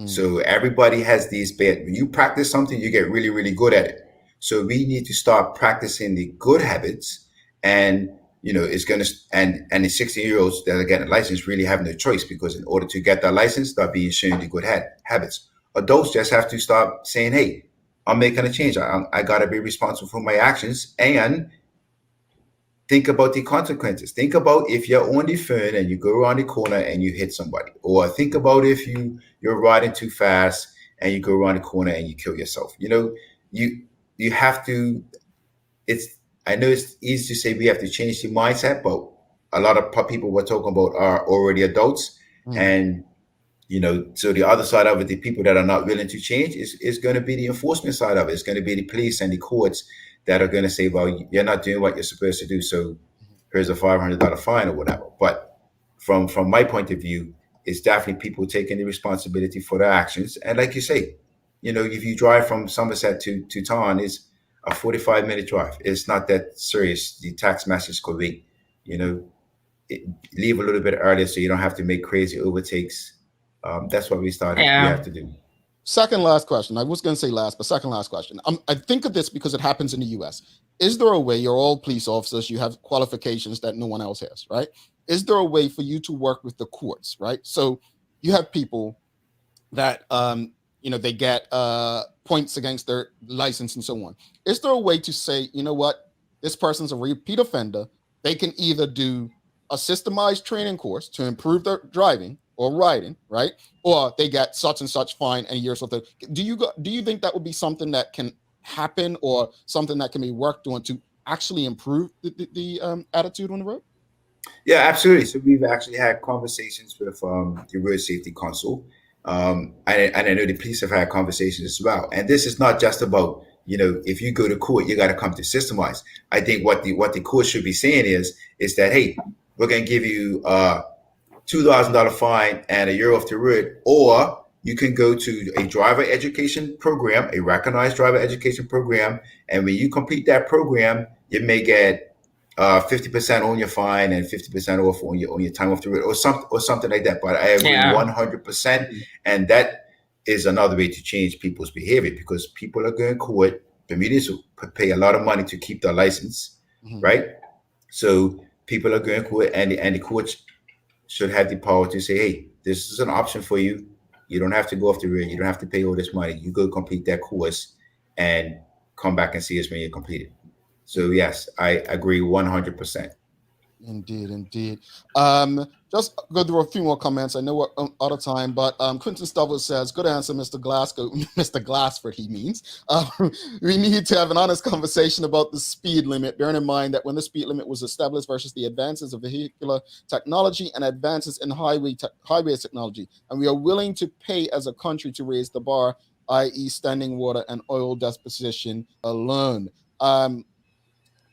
So everybody has these bad. When you practice something, you get really, really good at it. So we need to start practicing the good habits, and it's going to and the 16-year-olds that are getting a license really have no choice, because in order to get that license, they're being shown the good habits. Adults just have to start saying, "Hey, I'm making a change. I got to be responsible for my actions," and think about the consequences. Think about if you're on the phone and you go around the corner and you hit somebody, or think about if you're riding too fast and you go around the corner and you kill yourself. You have to. I know it's easy to say we have to change the mindset, but a lot of people we're talking about are already adults, and so the other side of it, the people that are not willing to change, is going to be the enforcement side of it. It's going to be the police and the courts that are going to say, well, you're not doing what you're supposed to do, so here's a $500 fine or whatever. But from my point of view, it's definitely people taking the responsibility for their actions. And like you say, if you drive from Somerset to Taunton, it's a 45-minute drive. It's not that serious. The text message could be, leave a little bit earlier so you don't have to make crazy overtakes. That's what we have to do. Second last question. I was going to say last, but second last question. I think of this because it happens in the US. Is there a way, you're all police officers, you have qualifications that no one else has, right? Is there a way for you to work with the courts, right? So you have people that, they get points against their license and so on. Is there a way to say, you know what, this person's a repeat offender. They can either do a systemized training course to improve their driving or riding, right? Or they get such and such fine and years worth of. Do you think that would be something that can happen, or something that can be worked on to actually improve the attitude on the road? Yeah, absolutely. So we've actually had conversations with the Road Safety Council, and I know the police have had conversations as well. And this is not just about, if you go to court, you got to come to Systemized. I think what the court should be saying is that, hey, we're going to give you $2,000 fine and a year off the road, or you can go to a driver education program, a recognized driver education program, and when you complete that program, you may get 50% on your fine and 50% off on your time off the road, or something like that. But I agree 100%, and that is another way to change people's behavior, because people are going to court. Bermudians will pay a lot of money to keep their license, right? So people are going to court, and the courts should have the power to say, hey, this is an option for you. You don't have to go off the road. You don't have to pay all this money. You go complete that course and come back and see us when you complete it. So yes, I agree 100%. Indeed. Just go through a few more comments. I know we're out of time, but Quentin Stovall says, good answer, Mr. Glasgow. Mr. Glassford, he means. We need to have an honest conversation about the speed limit, bearing in mind that when the speed limit was established versus the advances of vehicular technology and advances in highway technology, and we are willing to pay as a country to raise the bar, i.e. standing water and oil deposition alone.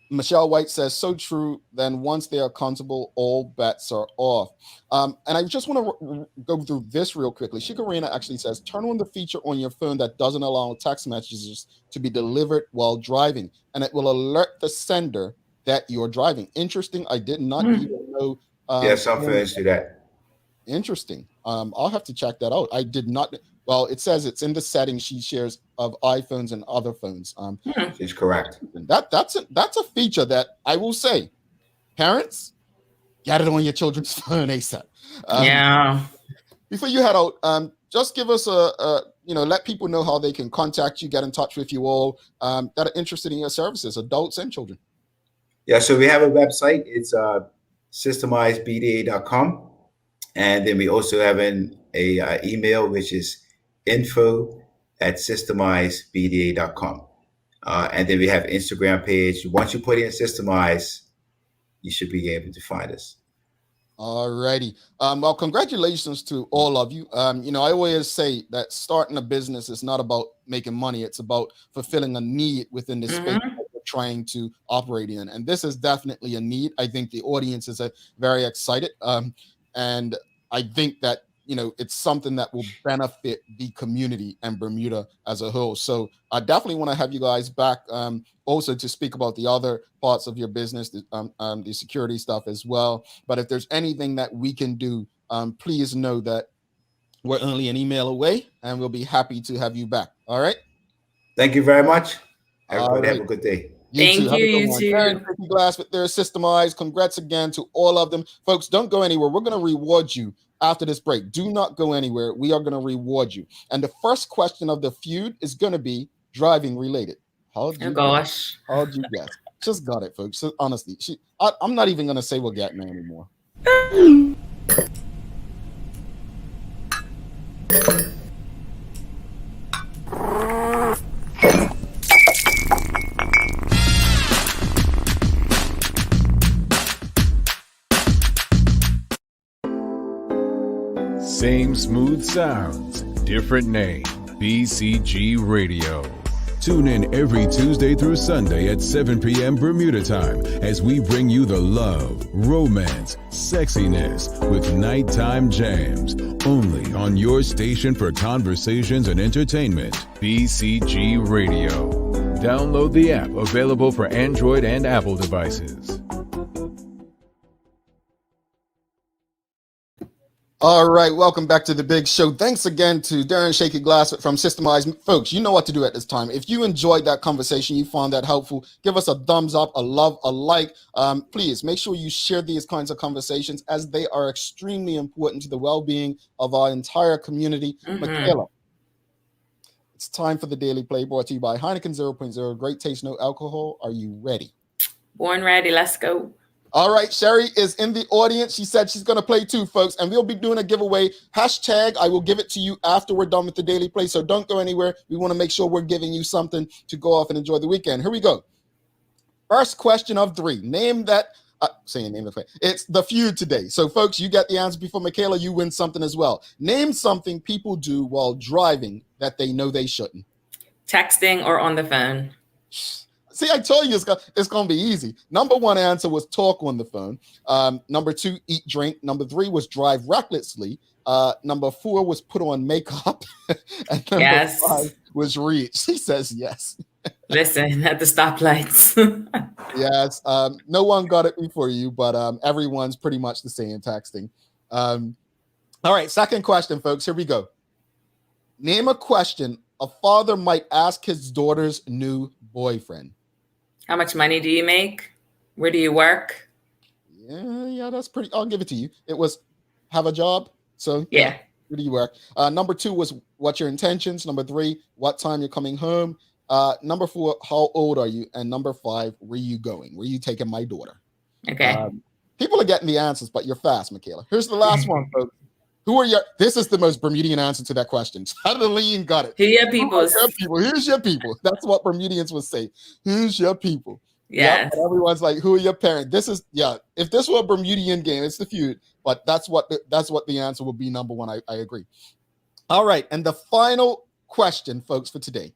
Michelle White says, so true. Then once they are comfortable, all bets are off. And I just want to go through this real quickly. Shikarina actually says, turn on the feature on your phone that doesn't allow text messages to be delivered while driving, and it will alert the sender that you're driving. Interesting. I did not even know. Some phones do that. Interesting. I'll have to check that out. I did not. Well, it says it's in the settings she shares of iPhones and other phones. She's correct. That's a feature that I will say, parents, get it on your children's phone ASAP. Before you head out, just give us let people know how they can contact you, get in touch with you all that are interested in your services, adults and children. Yeah, so we have a website. It's systemizedbda.com. And then we also have an a email, which is info@systemizedbda.com. And then we have Instagram page. Once you put in Systemize, you should be able to find us. All righty. Well, congratulations to all of you. I always say that starting a business is not about making money. It's about fulfilling a need within the space that we're trying to operate in. And this is definitely a need. I think the audience is very excited. And I think that, it's something that will benefit the community and Bermuda as a whole. So I definitely want to have you guys back also to speak about the other parts of your business, the security stuff as well. But if there's anything that we can do, please know that we're only an email away and we'll be happy to have you back. All right. Thank you very much. Everybody Right. have a good day. Thank you, you too. Darren Glaford, they're Systemized. Congrats again to all of them. Folks, don't go anywhere. We're going to reward you after this break. Do not go anywhere. We are going to reward you. And the first question of the feud is going to be driving related. How'd you guess? Just got it, folks. So honestly, I'm not even going to say we're getting there anymore. Same smooth sounds, different name. BCG Radio. Tune in every Tuesday through Sunday at 7 p.m. Bermuda time as we bring you the love, romance, sexiness with nighttime jams. Only on your station for conversations and entertainment. BCG Radio. Download the app, available for Android and Apple devices. All right, welcome back to the big show. Thanks again to Darren Shaky Glaford from Systemized. Folks, you know what to do at this time. If you enjoyed that conversation, you found that helpful, give us a thumbs up, a love, a like. Please make sure you share these kinds of conversations as they are extremely important to the well-being of our entire community. Michaela, it's time for the Daily Play brought to you by Heineken 0.0. Great taste, no alcohol. Are you ready? Born ready. Let's go. All right, Sherry is in the audience. She said she's going to play too, folks, and we'll be doing a giveaway. Hashtag, I will give it to you after we're done with the Daily Play, so don't go anywhere. We want to make sure we're giving you something to go off and enjoy the weekend. Here we go. First question of 3. Name that. It's the feud today. So, folks, you get the answer before Michaela. You win something as well. Name something people do while driving that they know they shouldn't. Texting or on the phone. See, I told you it's going to be easy. Number 1 answer was talk on the phone. Number 2, eat, drink. Number 3 was drive recklessly. Number 4 was put on makeup. And number 5 was read. She says yes. Listen, at the stoplights. Yes. No one got it before you, but everyone's pretty much the same texting. All right, second question, folks. Here we go. Name a question a father might ask his daughter's new boyfriend. How much money do you make? Where do you work? Yeah, that's pretty. I'll give it to you. It was have a job. So yeah. Where do you work? Number 2 was what's your intentions? Number 3, what time you're coming home? Number 4, how old are you? And number 5, where you going? Where you taking my daughter? Okay. People are getting the answers, but you're fast, Michaela. Here's the last one, folks. Who are your? This is the most Bermudian answer to that question. Adeline got it. Who your people? Here's your people. That's what Bermudians would say. Who's your people? Yes. Yep, everyone's like, who are your parents? This is If this were a Bermudian game, it's the feud. But that's what the answer would be. Number 1. I agree. All right, and the final question, folks, for today.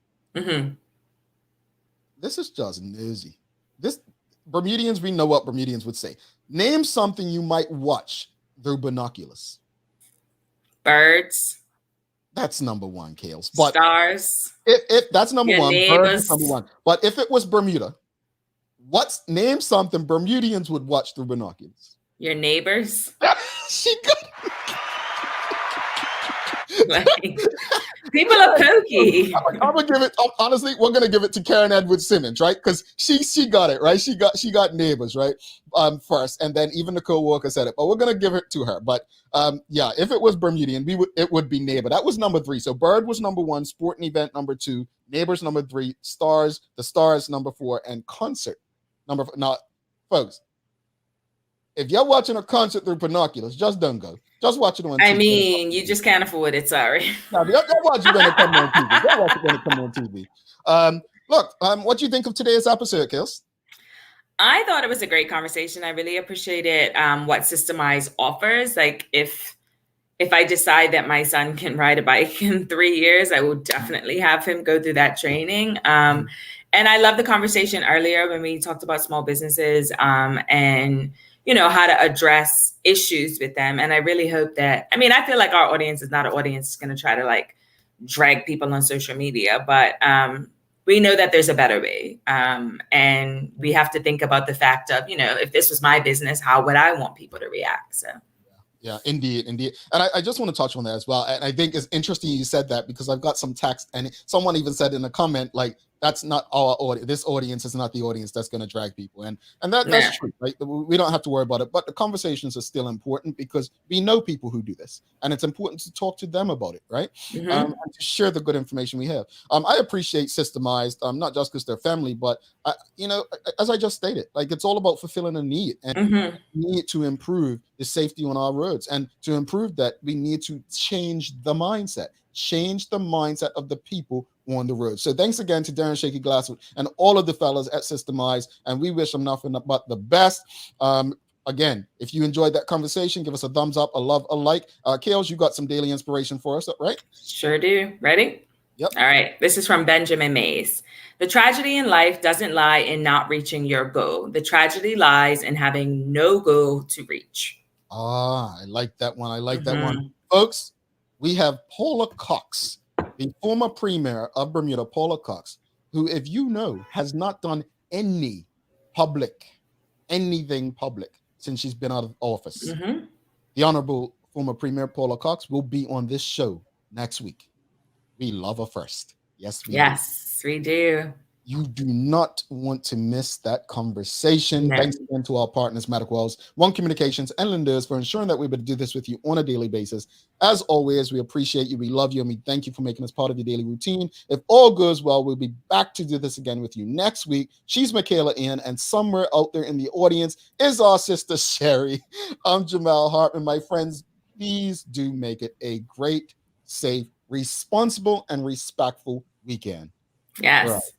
This is just nosy. This Bermudians, we know what Bermudians would say. Name something you might watch through binoculars. Birds. That's number 1, Kales. But stars. If that's number your 1, neighbors. birds is number 1. But if it was Bermuda, name something Bermudians would watch through binoculars. Your neighbors. She got like, people are pokey. I'm gonna give it. Honestly, we're gonna give it to Karen Edwards Simmons, right? Because she got it right. She got neighbors right first, and then even Nicole Walker said it. But we're gonna give it to her. But if it was Bermudian, it would be neighbor. That was number 3. So bird was number 1, sport and event number 2, neighbors number 3, the stars number 4, and concert number 4. Now, folks, if you're watching a concert through binoculars, just don't go. Just watch it on TV. I mean, you just can't afford it. Sorry. No, don't watch it when it comes on TV. Don't watch it when it comes on TV. Look, what do you think of today's episode, Kils? I thought it was a great conversation. I really appreciated what Systemized offers. Like if I decide that my son can ride a bike in 3 years, I will definitely have him go through that training. And I love the conversation earlier when we talked about small businesses and, you know, how to address issues with them. And I really hope that, I mean, I feel like our audience is not an audience that's going to try to like drag people on social media, but we know that there's a better way. And we have to think about the fact of, you know, if this was my business, how would I want people to react? So. Yeah, indeed. And I just want to touch on that as well. And I think it's interesting you said that because I've got some text and someone even said in a comment, like, that's not our audience. This audience is not the audience that's going to drag people. And that's true, right? We don't have to worry about it. But the conversations are still important because we know people who do this. And it's important to talk to them about it, right? And to share the good information we have. I appreciate Systemized, not just because they're family, but, you know, as I just stated, like it's all about fulfilling a need. And we need to improve the safety on our roads. And to improve that, we need to change the mindset of the people on the road. So thanks again to Darren Shaky Glaford and all of the fellas at Systemized, and we wish them nothing but the best. Again, if you enjoyed that conversation, give us a thumbs up, a love, a like. Kales, you got some daily inspiration for us, right? Sure do. Ready? Yep. All right. This is from Benjamin Mays. The tragedy in life doesn't lie in not reaching your goal. The tragedy lies in having no goal to reach. I like that one. I like that one. Folks, we have Paula Cox, the former premier of Bermuda, Paula Cox, who, if you know, has not done anything public since she's been out of office. The Honorable former premier Paula Cox will be on this show next week. We love her first. Yes, we do. You do not want to miss that conversation. Thanks again to our partners, Medical Wells, One Communications, and Linders for ensuring that we're able to do this with you on a daily basis. As always, we appreciate you, we love you, and we thank you for making us part of your daily routine. If all goes well, we'll be back to do this again with you next week. She's Michaela Ian, and somewhere out there in the audience is our sister Sherry. I'm Jamal Hartman. My friends, please do make it a great, safe, responsible, and respectful weekend. Yes.